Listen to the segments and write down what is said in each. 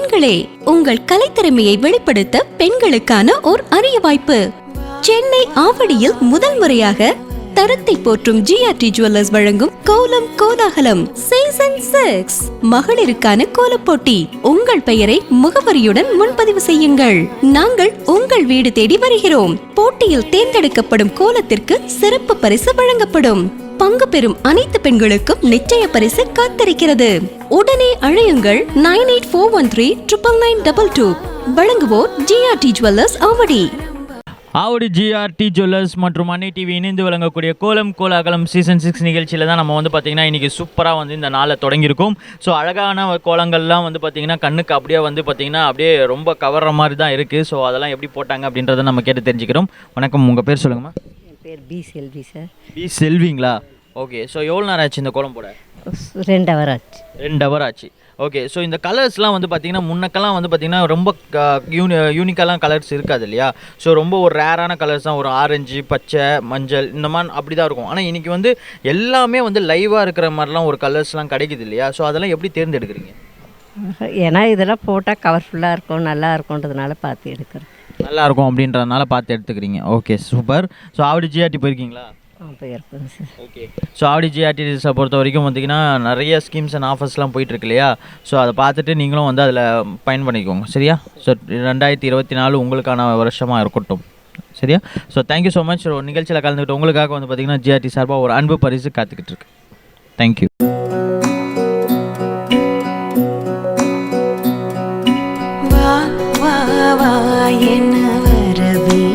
பெண்களே, உங்கள் கலைத்திறமையை வெளிப்படுத்த பெண்களுக்கான ஓர் அரிய வாய்ப்பு. சென்னை ஆவடியில் முதல் முறையாக தரத்தை போற்றும் ஜிஆர்டி ஜுவல்லர்ஸ் வழங்கும் கோலம் கோலாகலம் சீசன் 6 மகளிருக்கான கோலப் போட்டி. உங்கள் பெயரை முகவரியுடன் முன்பதிவு செய்யுங்கள். நாங்கள் உங்கள் வீடு தேடி வருகிறோம். போட்டியில் தேர்ந்தெடுக்கப்படும் கோலத்திற்கு சிறப்பு பரிசு வழங்கப்படும். பங்கு பெறும் அனைத்து பெண்களுக்கும் நிச்சய பரிசு காத்திருக்கிறது. உடனே அழையுங்கள் 9841399922. வழங்குவோர் GRT jewellers Avadi. Avadi GRT jewellers மற்றும் அன்னை டிவி இணைந்து வழங்கக்கூடிய கோலம் கோலாகலம் சீசன் 6 நிகழ்ச்சியில் தான் நம்ம வந்து பார்த்திங்கன்னா இன்றைக்கி சூப்பராக வந்து இந்த நாளை தொடங்கியிருக்கோம். ஸோ அழகான கோலங்கள்லாம் வந்து பார்த்திங்கன்னா கண்ணுக்கு அப்படியே வந்து பார்த்திங்கன்னா அப்படியே ரொம்ப கவர்ற மாதிரி தான் இருக்குது. ஸோ அதெல்லாம் எப்படி போட்டாங்க அப்படின்றத நம்ம கேட்டு தெரிஞ்சுக்கிறோம். வணக்கம், உங்கள் பேர் சொல்லுங்கம்மா. என் பேர் பி செல்வி சார். பி செல்விங்களா? ஓகே. ஸோ எவ்வளோ நேரம் ஆச்சு இந்த கோலம் போட? 2 ஹவர் ஆச்சு. 2 ஹவர் ஆச்சு. ஓகே. ஸோ இந்த கலர்ஸ்லாம் வந்து பார்த்திங்கன்னா முன்னக்கெல்லாம் வந்து பார்த்திங்கன்னா ரொம்ப யூனிக்காலாம் கலர்ஸ் இருக்காது இல்லையா? ஸோ ரொம்ப ஒரு ரேரான கலர்ஸ் தான், ஒரு ஆரஞ்சு, பச்சை, மஞ்சள் இந்த மாதிரி அப்படி தான் இருக்கும். ஆனால் இன்றைக்கி வந்து எல்லாமே வந்து லைவாக இருக்கிற மாதிரிலாம் ஒரு கலர்ஸ்லாம் கிடைக்குது இல்லையா? ஸோ அதெல்லாம் எப்படி தேர்ந்தெடுக்கிறீங்க? ஏன்னா இதெல்லாம் போட்டால் கவர்ஃபுல்லாக இருக்கும், நல்லா இருக்கும்ன்றதுனால பார்த்து எடுக்கிறேன். நல்லாயிருக்கும் அப்படின்றதுனால பார்த்து எடுத்துக்கிறீங்க. Okay, super. So Avadi GRT போயிருக்கீங்களா? போயிருக்கேங்க சார். ஓகே. ஸோ ஆவடி ஜிஆர்டிஸை பொறுத்த வரைக்கும் பார்த்திங்கன்னா நிறைய ஸ்கீம்ஸ் அண்ட் ஆஃபர்ஸ்லாம் போயிட்டுருக்கு இல்லையா? ஸோ அதை பார்த்துட்டு நீங்களும் வந்து அதில் பயன் பண்ணிக்கோங்க, சரியா? ஸோ 2024 உங்களுக்கான வருஷமாக இருக்கட்டும், சரியா? So thank you so much. நிகழ்ச்சியில் கலந்துக்கிட்டு உங்களுக்காக வந்து பார்த்திங்கன்னா ஜிஆர்டி சார்பாக ஒரு அன்பு பரிசு காத்துக்கிட்டு இருக்கு. தேங்க்யூ.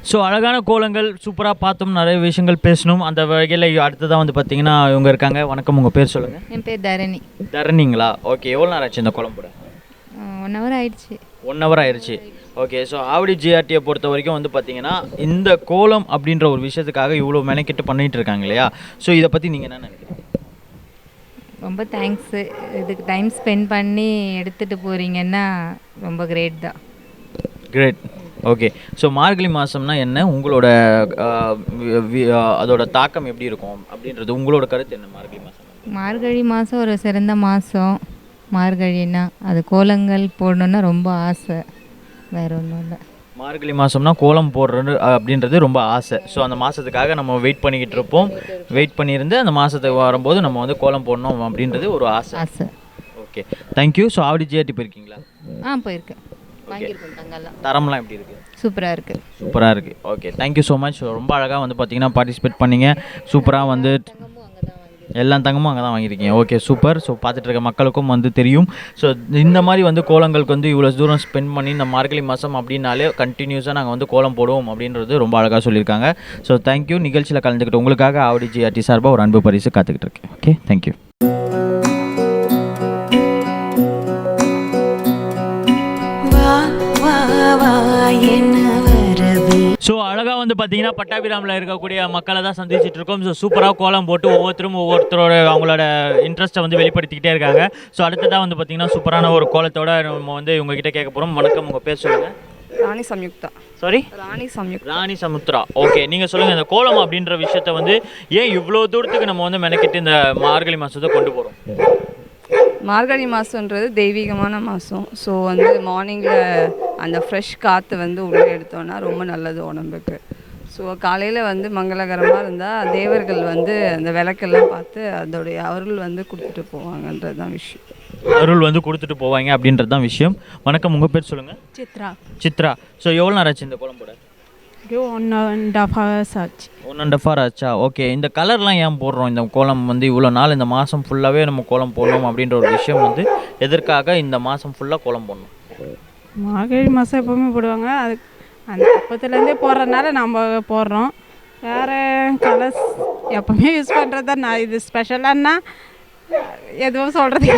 ஸோ அழகான கோலங்கள் சூப்பராக பார்த்தோம், நிறைய விஷயங்கள் பேசணும். அந்த வகையில் அடுத்ததான் வந்து பார்த்தீங்கன்னா இவங்க இருக்காங்க. வணக்கம், உங்கள் பேர் சொல்லுங்கள். என் பேர் தரணி. தரணிங்களா? ஓகே. எவ்வளோ நேரம் ஆச்சு இந்த கோலம் போட? 1 ஹவர் ஆயிடுச்சு. 1 ஹவர் ஆயிடுச்சு. ஓகே. ஸோ ஆவடி ஜிஆர்டியை பொறுத்த வரைக்கும் வந்து பார்த்தீங்கன்னா இந்த கோலம் அப்படின்ற ஒரு விஷயத்துக்காக இவ்வளோ மெனக்கிட்டு பண்ணிகிட்டு இருக்காங்க இல்லையா? ஸோ இதை பற்றி நீங்கள் என்ன நினைக்கிறீங்க? ரொம்ப தேங்க்ஸு. இதுக்கு டைம் ஸ்பெண்ட் பண்ணி எடுத்துகிட்டு போகிறீங்கன்னா ரொம்ப கிரேட் தான். கிரேட். ஓகே. ஸோ மார்கழி மாதம்னா என்ன, உங்களோட அதோட தாக்கம் எப்படி இருக்கும் அப்படின்றது உங்களோட கருத்து என்ன? மார்கழி மாதம் மார்கழி மாதம் ஒரு சிறந்த மாதம். மார்கழின்னா அது கோலங்கள் போடணுன்னா ரொம்ப ஆசை, வேறு ஒன்றும் இல்லை. மார்கழி மாதம்னா கோலம் போடுறது அப்படின்றது ரொம்ப ஆசை. ஸோ அந்த மாதத்துக்காக நம்ம வெயிட் பண்ணிக்கிட்டு இருப்போம். வெயிட் பண்ணியிருந்து அந்த மாதத்துக்கு வரும்போது நம்ம வந்து கோலம் போடணும் அப்படின்றது ஒரு ஆசை. Okay, thank you. So Avadi GRT போயிருக்கீங்களா? போயிருக்கேன், வாங்கியிருக்கோம். தங்கெல்லாம் தரம்லாம் எப்படி இருக்குது? சூப்பராக இருக்குது. சூப்பராக இருக்குது. Okay, thank you so much. ரொம்ப அழகாக வந்து பார்த்தீங்கன்னா பார்ட்டிசிபேட் பண்ணிங்க. சூப்பராக வந்து எல்லா தங்கமும் அங்கே தான் வாங்கியிருக்கீங்க. Okay, super. ஸோ பார்த்துட்டு இருக்க மக்களுக்கும் வந்து தெரியும். ஸோ இந்த மாதிரி வந்து கோலங்களுக்கு வந்து இவ்வளோ தூரம் ஸ்பெண்ட் பண்ணி இந்த மார்கழி மாதம் அப்படின்னாலே கண்டினியூஸாக நாங்கள் வந்து கோலம் போடுவோம் அப்படின்றது ரொம்ப அழகாக சொல்லியிருக்காங்க. So thank you. நிகழ்ச்சியில் கலந்துக்கிட்டு உங்களுக்காக ஆவடி ஜிஆர்டி சார்பாக ஒரு அன்பு பரிசு காத்துக்கிட்டு இருக்கேன். Okay, thank you. ஸோ அழகாக வந்து பார்த்தீங்கன்னா பட்டாபிராமில் இருக்கக்கூடிய மக்களை தான் சந்திச்சுட்டு இருக்கோம். ஸோ சூப்பராக கோலம் போட்டு ஒவ்வொருத்தரோட அவங்களோட இன்ட்ரெஸ்ட்டை வந்து வெளிப்படுத்திக்கிட்டே இருக்காங்க. ஸோ அடுத்ததாக வந்து பார்த்தீங்கன்னா சூப்பரான ஒரு கோலத்தோட நம்ம வந்து இவங்ககிட்ட கேட்க போகிறோம். வணக்கம், உங்கள் பேர் சொல்லுங்கள். ராணி சம்யுக்தா. சாரி, ராணி சமுத்ரா. ஓகே, நீங்கள் சொல்லுங்கள், இந்த கோலம் அப்படின்ற விஷயத்த வந்து ஏன் இவ்வளோ தூரத்துக்கு நம்ம வந்து மெனக்கிட்டு இந்த மார்கழி மாதத்தை கொண்டு போகிறோம்? மார்கழி மாதன்றது தெய்வீகமான மாதம். ஸோ வந்து மார்னிங்கில் அந்த ஃப்ரெஷ் காற்று வந்து உள்ளே எடுத்தோன்னா ரொம்ப நல்லது உடம்புக்கு. ஸோ காலையில் வந்து மங்களகரமாக இருந்தால் தேவர்கள் வந்து அந்த விளக்கெல்லாம் பார்த்து அதோடைய அருள் வந்து கொடுத்துட்டு போவாங்கன்றது தான் விஷயம். அருள் வந்து கொடுத்துட்டு போவாங்க அப்படின்றது தான் விஷயம். வணக்கம், உங்கள் பேர் சொல்லுங்கள். சித்ரா. ஸோ எவ்வளோ நேரம் ஆச்சு இந்த கோலம் போட? 1.5 hours ஆச்சு. 1.5 hour ஆச்சா? ஓகே. இந்த கலர்லாம் ஏன் போடுறோம்? இந்த கோலம் வந்து இவ்வளோ நாள் இந்த மாதம் ஃபுல்லாகவே நம்ம கோலம் போடணும் அப்படின்ற ஒரு விஷயம் வந்து எதற்காக இந்த மாதம் ஃபுல்லாக கோலம் போடணும்? மார்கழி மாதம் எப்போவுமே போடுவாங்க, அது அந்த அப்பத்துலேருந்தே போடுறதுனால நம்ம போடுறோம். வேறு கலர்ஸ் எப்போவுமே யூஸ் பண்ணுறது தான். நான் இது ஸ்பெஷலானா எதுவும் சொல்கிறதுக்கு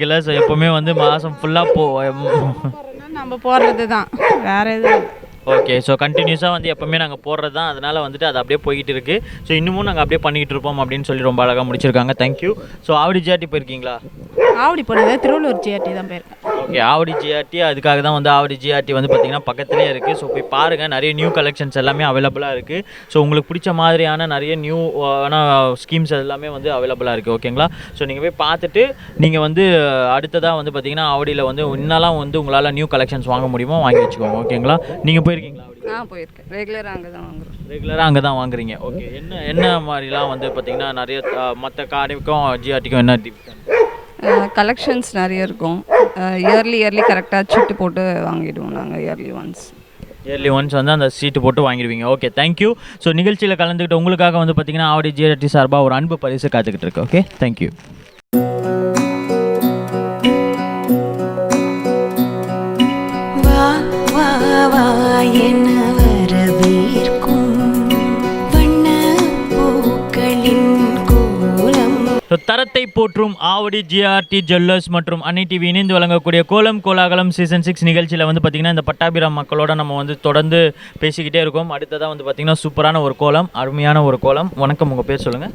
இல்லை. ஸோ எப்போவுமே வந்து மாதம் ஃபுல்லாக நம்ம போடுறது தான், வேறு எதுவும். ஓகே. ஸோ கண்டினியூஸாக வந்து எப்போவுமே நாங்கள் போடுறது தான், அதனால் வந்துட்டு அது அப்படியே போய்கிட்டு இருக்குது. ஸோ இன்னமும் நாங்கள் அப்படியே பண்ணிக்கிட்டு இருப்போம் அப்படின்னு சொல்லி ரொம்ப அழகாக முடிச்சிருக்காங்க. தேங்க்யூ. ஸோ ஆவடி ஜிஆர்டி போயிருக்கீங்களா? ஆவடி போனது திருவள்ளூர் ஜிஆர்டி தான் போயிருக்கேன். ஓகே, ஆவடி ஜிஆர்டி அதுக்காக தான் வந்து ஆவடி ஜிஆர்டி வந்து பார்த்திங்கன்னா பக்கத்துலேயே இருக்குது. ஸோ போய் பாருங்கள், நிறைய நியூ கலெக்ஷன்ஸ் எல்லாமே அவைலபிளாக இருக்குது. ஸோ உங்களுக்கு பிடிச்ச மாதிரியான நிறைய நியூ ஸ்கீம்ஸ் எல்லாமே வந்து அவைலபிளாக இருக்குது. ஓகேங்களா? ஸோ நீங்கள் போய் பார்த்துட்டு நீங்கள் வந்து அடுத்ததாக வந்து பார்த்திங்கன்னா ஆவடியில் வந்து இன்னெல்லாம் வந்து உங்களால் நியூ கலெக்ஷன்ஸ் வாங்க முடியுமோ வாங்கி வச்சுக்கோங்க. ஓகேங்களா? நீங்கள் போயிருக்கீங்களா? போயிருக்கேன். ரெகுலராக அங்கே தான் வாங்குறோம். ரெகுலராக அங்கே தான் வாங்குறீங்க. ஓகே, என்ன மாதிரிலாம் வந்து பார்த்திங்கன்னா நிறைய மற்ற காரைக்கும் ஜிஆர்டிக்கும் என்ன டிஃப்ரெண்ட்? கலெக்ஷன்ஸ் நிறைய இருக்கும். இயர்லி கரெக்டாக சீட்டு போட்டு வாங்கிடுவோம் நாங்கள் இயர்லி ஒன்ஸ் வந்து அந்த சீட்டு போட்டு வாங்கிடுவீங்க. Okay, thank you. ஸோ நிகழ்ச்சியில் கலந்துக்கிட்டு உங்களுக்காக வந்து பார்த்திங்கன்னா ஆவடி ஜிஆர்டி சார்பாக ஒரு அன்பு பரிசு காத்துக்கிட்டு இருக்கு. Okay, thank you. தரத்தை போற்றும் ஆவடி ஜிஆர்டி ஜுவல்லர்ஸ் மற்றும் அன்னை டிவி இணைந்து வழங்கக்கூடிய கோலம் கோலாகலம் சீசன் 6 நிகழ்ச்சியில் வந்து பார்த்திங்கன்னா இந்த பட்டாபிராம் மக்களோட நம்ம வந்து தொடர்ந்து பேசிக்கிட்டே இருக்கோம். அடுத்ததாக வந்து பார்த்திங்கன்னா சூப்பரான ஒரு கோலம், அருமையான ஒரு கோலம். வணக்கம், உங்கள் பேர் சொல்லுங்கள்.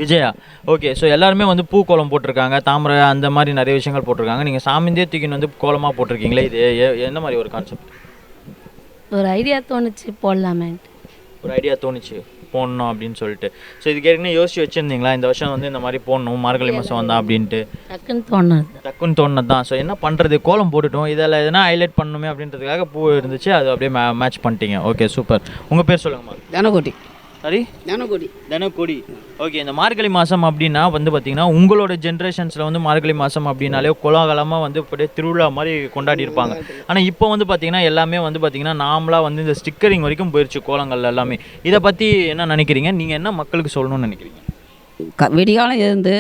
விஜயா. ஓகே, ஸோ எல்லாருமே வந்து பூ கோலம் போட்டிருக்காங்க, தாமரை அந்த மாதிரி நிறைய விஷயங்கள் போட்டிருக்காங்க. நீங்கள் சாமிந்தே தூக்கின்னு வந்து கோலமாக போட்டிருக்கீங்களே, இது என்ன மாதிரி ஒரு கான்செப்ட்? ஒரு ஐடியா தோணுச்சு போடணும் அப்படின்னு சொல்லிட்டு. ஸோ இதுக்கு ஏற்கனவே யோசிச்சு வச்சுருந்தீங்களா இந்த வருஷம் வந்து இந்த மாதிரி போடணும் மார்கழி மாதம் வந்தா அப்படின்ட்டு? டக்குன்னு தோணுது தான். ஸோ என்ன பண்ணுறது, கோலம் போட்டுட்டோம், இதில் எதனா ஹைலைட் பண்ணணுமே அப்படின்றதுக்காக பூ இருந்துச்சு, அது அப்படியே மேட்ச் பண்ணிட்டீங்க. Okay, super. உங்கள் பேர் சொல்லுங்கம்மா. தனகோடி. சரி, தனக்கொடி. ஓகே, இந்த மார்கழி மாதம் அப்படின்னா வந்து பார்த்திங்கன்னா உங்களோட ஜென்ரேஷன்ஸில் வந்து மார்கழி மாதம் அப்படின்னாலே கோலாகலமாக வந்து இப்படியே திருவிழா மாதிரி கொண்டாடி இருப்பாங்க. ஆனால் இப்போ வந்து பார்த்திங்கன்னா எல்லாமே வந்து பார்த்திங்கன்னா நாமளாக வந்து இந்த ஸ்டிக்கரிங் வரைக்கும் போயிடுச்சு கோலங்கள் எல்லாமே. இதை பற்றி என்ன நினைக்கிறீங்க? நீங்கள் என்ன மக்களுக்கு சொல்லணும்னு நினைக்கிறீங்க? விடிகாலம் இருந்து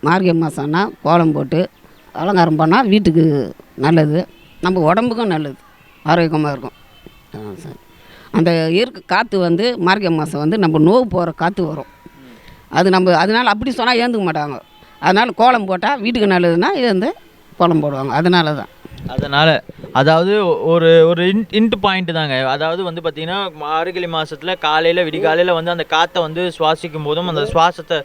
மார்கழி மாதம்னா கோலம் போட்டு அலங்காரம் பண்ணால் வீட்டுக்கு நல்லது, நம்ம உடம்புக்கும் நல்லது, ஆரோக்கியமாக இருக்கும். சார், அந்த காற்று வந்து மார்கழி மாதம் வந்து நம்ம நோவு போகிற காற்று வரும். அது நம்ம அதனால் அப்படி சொன்னால் ஏந்துக்க மாட்டாங்க. அதனால் கோலம் போட்டால் வீட்டுக்கு நல்லதுன்னா வந்து கோலம் போடுவாங்க. அதனால் அதாவது ஒரு இன்ட் பாயிண்ட் தாங்க. அதாவது வந்து பார்த்திங்கன்னா மார்கழி மாதத்தில் காலையில் விடிகாலையில் வந்து அந்த காற்றை வந்து சுவாசிக்கும் போதும் அந்த சுவாசத்தை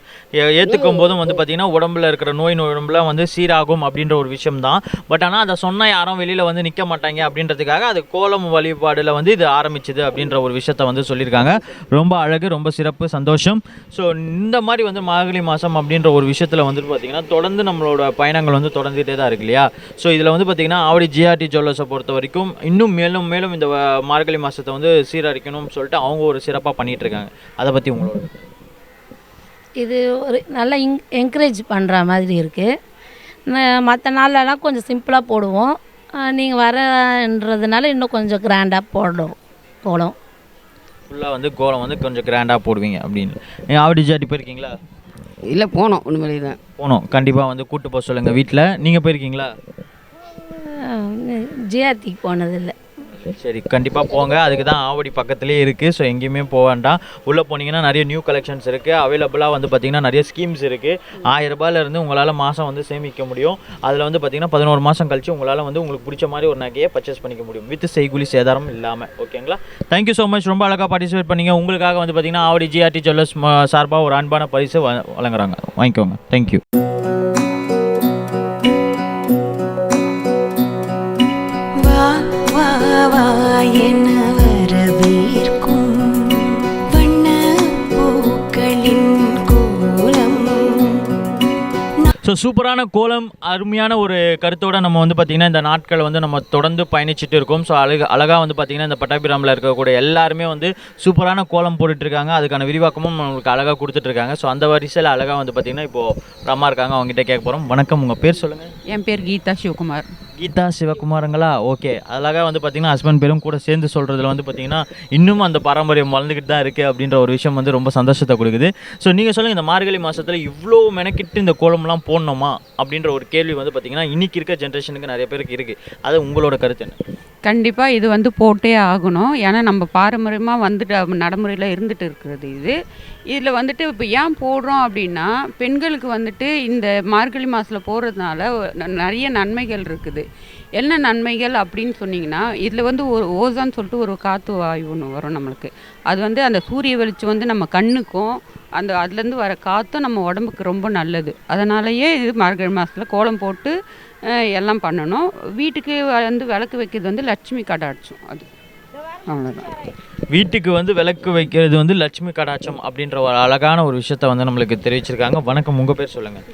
ஏற்றுக்கும் போதும் வந்து பார்த்திங்கன்னா உடம்புல இருக்கிற உடம்புலாம் வந்து சீராகும் அப்படின்ற ஒரு விஷயம் தான். பட் ஆனால் அதை சொன்னால் யாரும் வெளியில் வந்து நிற்க மாட்டாங்க அப்படின்றதுக்காக அது கோலம் வழிபாடில் வந்து இது ஆரம்பிச்சுது அப்படின்ற ஒரு விஷயத்த வந்து சொல்லியிருக்காங்க. ரொம்ப அழகு, ரொம்ப சிறப்பு, சந்தோஷம். ஸோ இந்த மாதிரி வந்து மார்கழி மாதம் அப்படின்ற ஒரு விஷயத்தில் வந்துட்டு பார்த்திங்கன்னா தொடர்ந்து நம்மளோட பயணங்கள் வந்து தொடர்ந்துகிட்டே தான் இருக்கு இல்லையா? ஸோ இதில் வந்து பார்த்திங்கன்னா ஆவடி ஜிஆர்டி ஜுவல்லர்ஸை பொறுத்த வரைக்கும் இன்னும் மேலும் இந்த மார்கழி மாதத்தை வந்து சீரழிக்கணும்னு சொல்லிட்டு அவங்க ஒரு சிறப்பாக பண்ணிகிட்டு இருக்காங்க. அதை பற்றி உங்களோட? இது ஒரு நல்லா என்கரேஜ் பண்ணுற மாதிரி இருக்குது. மற்ற நாள்லலாம் கொஞ்சம் சிம்பிளாக போடுவோம், நீங்கள் வரன்றதுனால இன்னும் கொஞ்சம் கிராண்டாக போடுவோம். கோலம் ஃபுல்லாக வந்து கோலம் வந்து கொஞ்சம் கிராண்டாக போடுவீங்க அப்படின்னு. நீங்கள் ஆவடி ஜிஆர்டி போயிருக்கீங்களா? இல்லை, போனோம். உண்மையிலே தான் போனோம். கண்டிப்பாக வந்து கூட்டு போக சொல்லுங்கள் வீட்டில். நீங்கள் போயிருக்கீங்களா? ஜிஆர்டிக்கு போனதில்லை. சரி, கண்டிப்பாக போங்க. அதுக்கு தான் ஆவடி பக்கத்துலேயே இருக்குது. ஸோ எங்கேயுமே போக வேண்டாம். உள்ளே போனீங்கன்னா நிறைய நியூ கலெக்ஷன்ஸ் இருக்குது அவைலபிளாக. வந்து பார்த்திங்கன்னா நிறைய ஸ்கீம்ஸ் இருக்குது. 1000 ரூபாயிலேருந்து உங்களால் மாதம் வந்து சேமிக்க முடியும். அதில் வந்து பார்த்திங்கன்னா 11 மாதம் கழிச்சு உங்களால் வந்து உங்களுக்கு பிடிச்ச மாதிரி ஒரு நகையை பர்ச்சேஸ் பண்ணிக்க முடியும் வித் செய்கூலி சேதாரம் இல்லாமல். ஓகேங்களா? Thank you so much. ரொம்ப அழகாக பார்ட்டிசிபேட் பண்ணிங்க. உங்களுக்காக வந்து பார்த்திங்கன்னா ஆவடி ஜிஆர்டி ஜுவல்லர்ஸ் சார்பாக ஒரு அன்பான பரிசு வழங்குறாங்க. வாங்கிக்கோங்க. தேங்க்யூ. ஸோ சூப்பரான கோலம், அருமையான ஒரு கருத்தோடு நம்ம வந்து பார்த்திங்கன்னா இந்த நாட்கள் வந்து நம்ம தொடர்ந்து பயணிச்சுட்டு இருக்கோம். ஸோ அழகாக வந்து பார்த்திங்கன்னா இந்த பட்டாபிராமில் இருக்கக்கூடிய எல்லாருமே வந்து சூப்பரான கோலம் போட்டுட்ருக்காங்க. அதுக்கான விரிவாக்கமும் நம்மளுக்கு அழகாக கொடுத்துட்ருக்காங்க. ஸோ அந்த வரிசையில் அழகாக வந்து பார்த்திங்கன்னா இப்போது ரம்மா இருக்காங்க, அவங்ககிட்ட கேட்க போகிறோம். வணக்கம், உங்கள் பேர் சொல்லுங்கள். என் பேர் கீதா சிவகுமார். கீதா சிவகுமாருங்களா? ஓகே, அழகாக வந்து பார்த்திங்கன்னா ஹஸ்பண்ட் பேரும் கூட சேர்ந்து சொல்கிறதுல வந்து பார்த்திங்கன்னா இன்னும் அந்த பாரம்பரியம் வளர்ந்துக்கிட்டு தான் இருக்குது அப்படின்ற ஒரு விஷயம் வந்து ரொம்ப சந்தோஷத்தை கொடுக்குது. ஸோ நீங்கள் சொல்லுங்கள், இந்த மார்கழி மாதத்தில் இவ்வளோ மெனக்கிட்டு இந்த கோலம்லாம் போடணுமா அப்படின்ற ஒரு கேள்வி வந்து பார்த்திங்கன்னா இன்றைக்கி இருக்க ஜென்ரேஷனுக்கு நிறைய பேருக்கு இருக்குது. அது உங்களோட கருத்து என்ன? கண்டிப்பாக இது வந்து போட்டே ஆகணும். ஏன்னா நம்ம பாரம்பரியமாக வந்துட்டு நடைமுறையில் இருந்துகிட்டு இருக்கிறது இதில் வந்துட்டு இப்போ ஏன் போடுறோம் அப்படின்னா, பெண்களுக்கு வந்துட்டு இந்த மார்கழி மாதத்தில் போடுறதுனால நிறைய நன்மைகள் இருக்குது. என்ன நன்மைகள் அப்படின்னு சொன்னிங்கன்னா, இதில் வந்து ஒரு ஓசான்னு சொல்லிட்டு ஒரு காற்று வாயு ஒன்று வரும் நம்மளுக்கு. அது வந்து அந்த சூரிய வெளிச்சம் வந்து நம்ம கண்ணுக்கும் அதுலேருந்து வர காற்றும் நம்ம உடம்புக்கு ரொம்ப நல்லது. அதனாலேயே இது மார்கழி மாதத்தில் கோலம் போட்டு எல்லாம் பண்ணணும். வீட்டுக்கு வந்து விளக்கு வைக்கிறது வந்து லட்சுமி கடாட்சம். அது அவ்வளோதான். வீட்டுக்கு வந்து விளக்கு வைக்கிறது வந்து லட்சுமி கடாட்சம் அப்படின்ற ஒரு அழகான ஒரு விஷயத்த வந்து நம்மளுக்கு தெரிவிச்சிருக்காங்க. வணக்கம், உங்கள் பேர் சொல்லுங்கள்.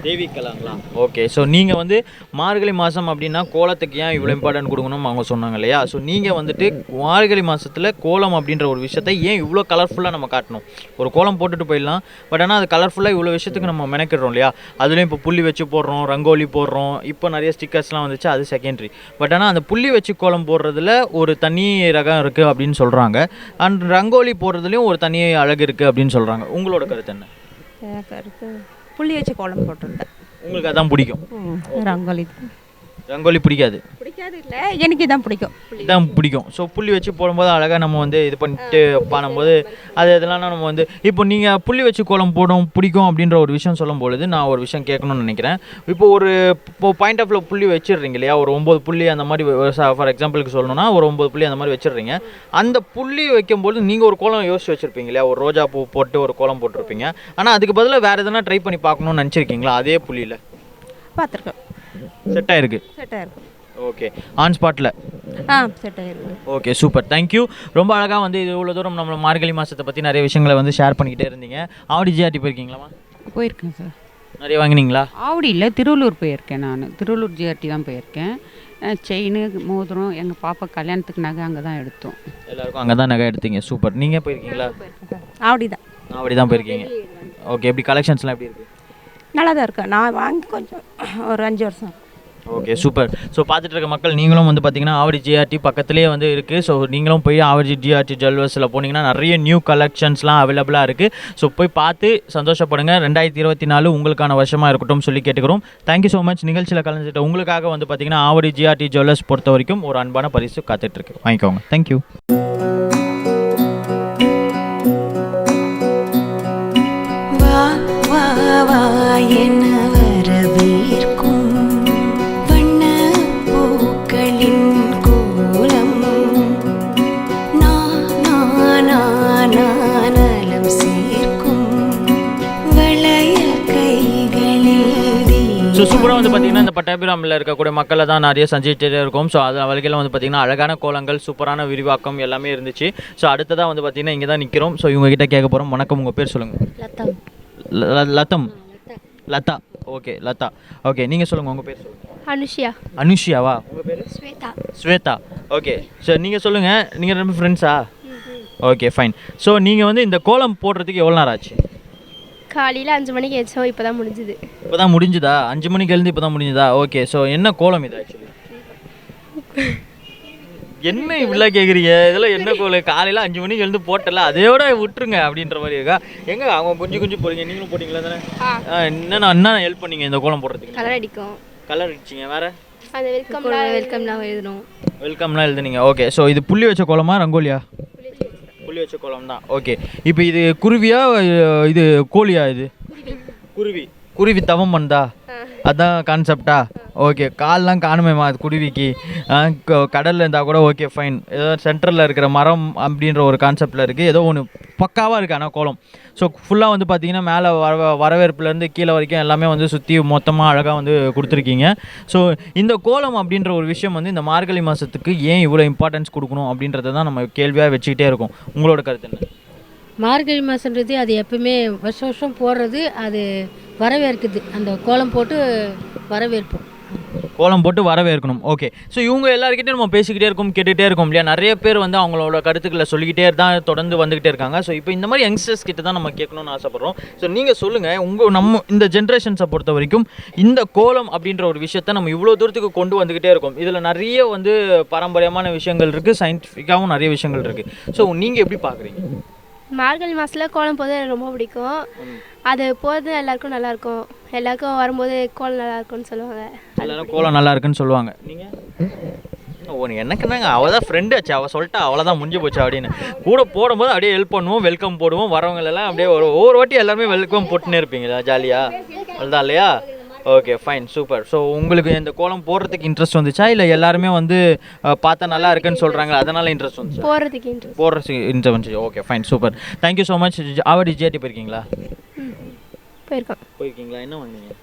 தேவிகலாங்களா? ஓகே. ஸோ நீங்கள் வந்து மார்கழி மாதம் அப்படின்னா கோலத்துக்கு ஏன் இவ்வளோ இம்பார்ட்டன்ட் கொடுக்கணும்னு அவங்க சொன்னாங்க இல்லையா? ஸோ நீங்கள் வந்துட்டு மார்கழி மாதத்தில் கோலம் அப்படின்ற ஒரு விஷயத்தை ஏன் இவ்வளோ கலர்ஃபுல்லாக நம்ம காட்டணும்? ஒரு கோலம் போட்டுட்டு போயிடலாம், பட் ஆனால் அது கலர்ஃபுல்லாக இவ்வளோ விஷயத்துக்கு நம்ம மெனக்கிடுறோம் இல்லையா? அதுலேயும் இப்போ புள்ளி வச்சு போடுறோம், ரங்கோலி போடுறோம், இப்போ நிறைய ஸ்டிக்கர்ஸ்லாம் வந்துச்சு, அது செகண்டரி. பட் ஆனால் அந்த புள்ளி வச்சு கோலம் போடுறதுல ஒரு தனி ரகம் இருக்குது அப்படின்னு சொல்கிறாங்க. அண்ட் ரங்கோலி போடுறதுலேயும் ஒரு தனி அழகு இருக்குது அப்படின்னு சொல்கிறாங்க. உங்களோட கருத்து என்ன? கருத்து புள்ளி வச்சு கோலம் போட்டிருந்தேன். உங்களுக்கு அதான் பிடிக்கும்? ரங்கோலி ரங்கோலி பிடிக்காது? பிடிக்காது இல்லை, எனக்கு இதான் பிடிக்கும். இதான் பிடிக்கும். ஸோ புள்ளி வச்சு போடும்போது அழகாக நம்ம வந்து இது பண்ணிட்டு பண்ணும்போது அது இதெல்லாம் நம்ம வந்து இப்போ நீங்கள் புள்ளி வச்சு கோலம் போடும் பிடிக்கும் அப்படின்ற ஒரு விஷயம் சொல்லும்பொழுது நான் ஒரு விஷயம் கேட்கணும்னு நினைக்கிறேன். இப்போ பாயிண்ட் ஆஃப் புள்ளி வச்சிடுறீங்க இல்லையா? ஒரு 9 புள்ளி அந்த மாதிரி, ஃபார் எக்ஸாம்பிளுக்கு சொல்லணும்னா ஒரு 9 புள்ளி அந்த மாதிரி வச்சிடுறீங்க. அந்த புள்ளி வைக்கும்போது நீங்கள் ஒரு கோலம் யோசிச்சு வச்சுருப்பீங்க இல்லையா? ஒரு ரோஜா பூ போட்டு ஒரு கோலம் போட்டிருப்பீங்க. ஆனால் அதுக்கு பதிலாக வேறு எதனா ட்ரை பண்ணி பார்க்கணும்னு நினச்சிருக்கீங்களா அதே புள்ளியில்? பார்த்துருக்கேன். செட் ஆயிருக்கு. ஓகே. ஆன் ஸ்பாட்டில் செட் ஆயிருக்கு. Okay, super, thank you. ரொம்ப அழகாக வந்து இது இவ்வளோ தூரம் நம்ம மார்கழி மாதத்தை பற்றி நிறைய விஷயங்களை வந்து ஷேர் பண்ணிக்கிட்டே இருந்தீங்க. ஆவடி ஜிஆர்டி போயிருக்கீங்களாமா? போயிருக்கேன் சார். நிறைய வாங்கினீங்களா? ஆவடி இல்லை, திருவள்ளூர் போயிருக்கேன். நான் திருவள்ளூர் ஜிஆர்டி தான் போயிருக்கேன். செயின், மோதிரம், எங்கள் பாப்பா கல்யாணத்துக்கு நகை அங்கே தான் எடுத்தோம். எல்லாருக்கும் அங்கே தான் நகை எடுத்தீங்க. சூப்பர். நீங்கள் போயிருக்கீங்களா? ஆவடி தான். ஆவடி தான் போயிருக்கீங்க. ஓகே. எப்படி கலெக்ஷன்ஸ்லாம் எப்படி இருக்குது? நல்லா தான் இருக்கு. நான் வாங்கி கொஞ்சம் ஒரு 5 வருஷம். Okay, super. ஸோ பார்த்துட்டு இருக்க மக்கள், நீங்களும் வந்து பார்த்தீங்கன்னா ஆவடி ஜிஆர்டி பக்கத்துலேயே வந்து இருக்குது. ஸோ நீங்களும் போய் ஆவடி ஜிஆர்டி ஜுவல்லர்ஸில் போனீங்கன்னா நிறைய நியூ கலெக்ஷன்ஸ்லாம் அவைலபிளாக இருக்குது. ஸோ போய் பார்த்து சந்தோஷப்படுங்க. 2024 உங்களுக்கான வருஷமாக இருக்கட்டும் சொல்லி கேட்டுக்கிறோம். Thank you so much. நிகழ்ச்சியில் கலந்துட்டு உங்களுக்காக வந்து பார்த்தீங்கன்னா ஆவடி ஜிஆர்டி ஜுவல்லர்ஸ் பொறுத்த வரைக்கும் ஒரு அன்பான பரிசு காத்துட்ருக்கு. வாங்கிக்கோங்க. தேங்க்யூ. ஸோ சூப்பராக வந்து பார்த்திங்கன்னா இந்த பட்டாபிராமில் இருக்கக்கூடிய மக்களை தான் நிறைய சந்திச்சுட்டே இருக்கும். ஸோ அது வகையில் வந்து பார்த்திங்கன்னா அழகான கோலங்கள், சூப்பரான விரிவாக்கம் எல்லாமே இருந்துச்சு. ஸோ அடுத்ததாக வந்து பார்த்திங்கன்னா இங்கே தான் நிற்கிறோம். ஸோ இவங்ககிட்ட கேட்க போகிறோம். வணக்கம், உங்கள் பேர் சொல்லுங்கள். லதம். லதா. ஓகே, லதா. ஓகே, நீங்கள் சொல்லுங்கள், உங்கள் பேர் சொல்லுங்கள். அனுஷியா. அனுஷியாவா? உங்கள் பேர்? ஸ்வேதா. ஸ்வேதா. ஓகே. ஸோ நீங்கள் சொல்லுங்கள், நீங்கள் ரெண்டு ஃப்ரெண்ட்ஸா? Okay, fine. ஸோ நீங்கள் வந்து இந்த கோலம் போடுறதுக்கு எவ்வளோ நேரம் ஆச்சு? காலையில் 5 மணிக்கு ஏச்சோம், இப்போ தான் முடிஞ்சுது. இப்போ தான் முடிஞ்சுதா? 5 மணிக்கு எழுந்து இப்போ தான் முடிஞ்சுதா? ஓகே. ஸோ என்ன கோலம் இது ஆக்சுவலி? என்ன இவ்வளோ கேட்குறீங்க? இதெல்லாம் என்ன கோலம்? காலையில் 5 மணிக்கு எழுந்து போட்டல, அதையோட விட்டுருங்க அப்படின்ற மாதிரி இருக்கா? எங்கே அவங்க கொஞ்சம் போகிறீங்க? நீங்களும் போட்டிங்களா தானே? என்ன ஹெல்ப் பண்ணீங்க இந்த கோலம் போடுறதுக்கு? கலர் அடிக்கும். கலர் அடிச்சிங்க. வேறு அந்த வெல்கம்லாம் எழுதணும். வெல்கம்லாம் எழுதுனீங்க. ஓகே. ஸோ இது புள்ளி வச்ச கோலமா ரங்கோலியா? புள்ளி வச்ச கோலம் தான். ஓகே. இப்போ இது குருவியா, இது கோழியா? இது குருவி. குருவி தவம் பண்ணதா? அதான் கான்செப்டா? ஓகே. கால்லாம் காணுமேம்மா அது குருவிக்கு. கடலில் இருந்தால் கூட ஓகே, ஃபைன். ஏதோ சென்டரில் இருக்கிற மரம் அப்படின்ற ஒரு கான்செப்டில் இருக்குது. ஏதோ ஒன்று பக்காவாக இருக்குது ஆனால் கோலம். ஸோ ஃபுல்லாக வந்து பார்த்திங்கன்னா மேலே வரவேற்புலேருந்து கீழே வரைக்கும் எல்லாமே வந்து சுற்றி மொத்தமாக அழகாக வந்து கொடுத்துருக்கீங்க. ஸோ இந்த கோலம் அப்படின்ற ஒரு விஷயம் வந்து இந்த மார்கழி மாதத்துக்கு ஏன் இவ்வளோ இம்பார்ட்டன்ஸ் கொடுக்கணும் அப்படின்றத தான் நம்ம கேள்வியாக வச்சுக்கிட்டே இருக்கோம். உங்களோட கருத்து என்ன? மார்கழி மாதன்றது அது எப்பவுமே வருஷம் வருஷம் போடுறது, அது வரவேற்குது. அந்த கோலம் போட்டு வரவேற்போம். கோலம் போட்டு வரவேற்கணும். ஓகே. ஸோ இவங்க எல்லாருக்கிட்டையும் நம்ம பேசிக்கிட்டே இருக்கோம், கேட்டுகிட்டே இருக்கோம் இல்லையா? நிறைய பேர் வந்து அவங்களோட கருத்துக்களை சொல்லிக்கிட்டே தான் தொடர்ந்து வந்துக்கிட்டே இருக்காங்க. ஸோ இப்போ இந்த மாதிரி யங்ஸ்டர்ஸ் கிட்ட தான் நம்ம கேட்கணும்னு ஆசைப்பட்றோம். ஸோ நீங்கள் சொல்லுங்கள், நம்ம இந்த ஜென்ரேஷன்ஸை பொறுத்த வரைக்கும் இந்த கோலம் அப்படின்ற ஒரு விஷயத்த நம்ம இவ்வளோ தூரத்துக்கு கொண்டு வந்துக்கிட்டே இருக்கோம். இதில் நிறைய வந்து பாரம்பரியமான விஷயங்கள் இருக்குது, சயின்டிஃபிக்காகவும் நிறைய விஷயங்கள் இருக்குது. ஸோ நீங்கள் எப்படி பார்க்குறீங்க? மார்கழி மாதத்தில் கோலம் போது எனக்கு ரொம்ப பிடிக்கும். அது போகிறது எல்லாருக்கும் நல்லாயிருக்கும். எல்லாருக்கும் வரும்போது கோலம் நல்லா இருக்கும்னு சொல்லுவாங்க. எல்லாரும் கோலம் நல்லா இருக்குன்னு சொல்லுவாங்க. நீங்கள் எனக்கு தாங்க அவள் தான் ஃப்ரெண்டு ஆச்சு, அவள் சொல்லிட்டா அவ்வளோதான் முடிஞ்சு போச்சு அப்படின்னு. கூட போடும்போது அப்படியே ஹெல்ப் பண்ணுவோம், வெல்கம் போடுவோம். வரவங்களெல்லாம் அப்படியே ஒவ்வொரு வாட்டி எல்லாருமே வெல்கம் போட்டுன்னே இருப்பீங்களா? ஜாலியாக அவ்வளோதான் இல்லையா? Okay, fine, super. ஸோ உங்களுக்கு இந்த கோலம் போடுறதுக்கு இன்ட்ரெஸ்ட் வந்துச்சா, இல்லை எல்லாருமே வந்து பார்த்தா நல்லா இருக்குன்னு சொல்கிறாங்க அதனால் இன்ட்ரெஸ்ட் வந்துச்சு? போடுறதுக்கு இன்ட்ரெஸ்ட் வந்துச்சு. Okay, fine, super. Thank you so much. Avadi GRT போயிருக்கீங்களா? போயிருக்கீங்களா? என்ன வாங்கினீங்க?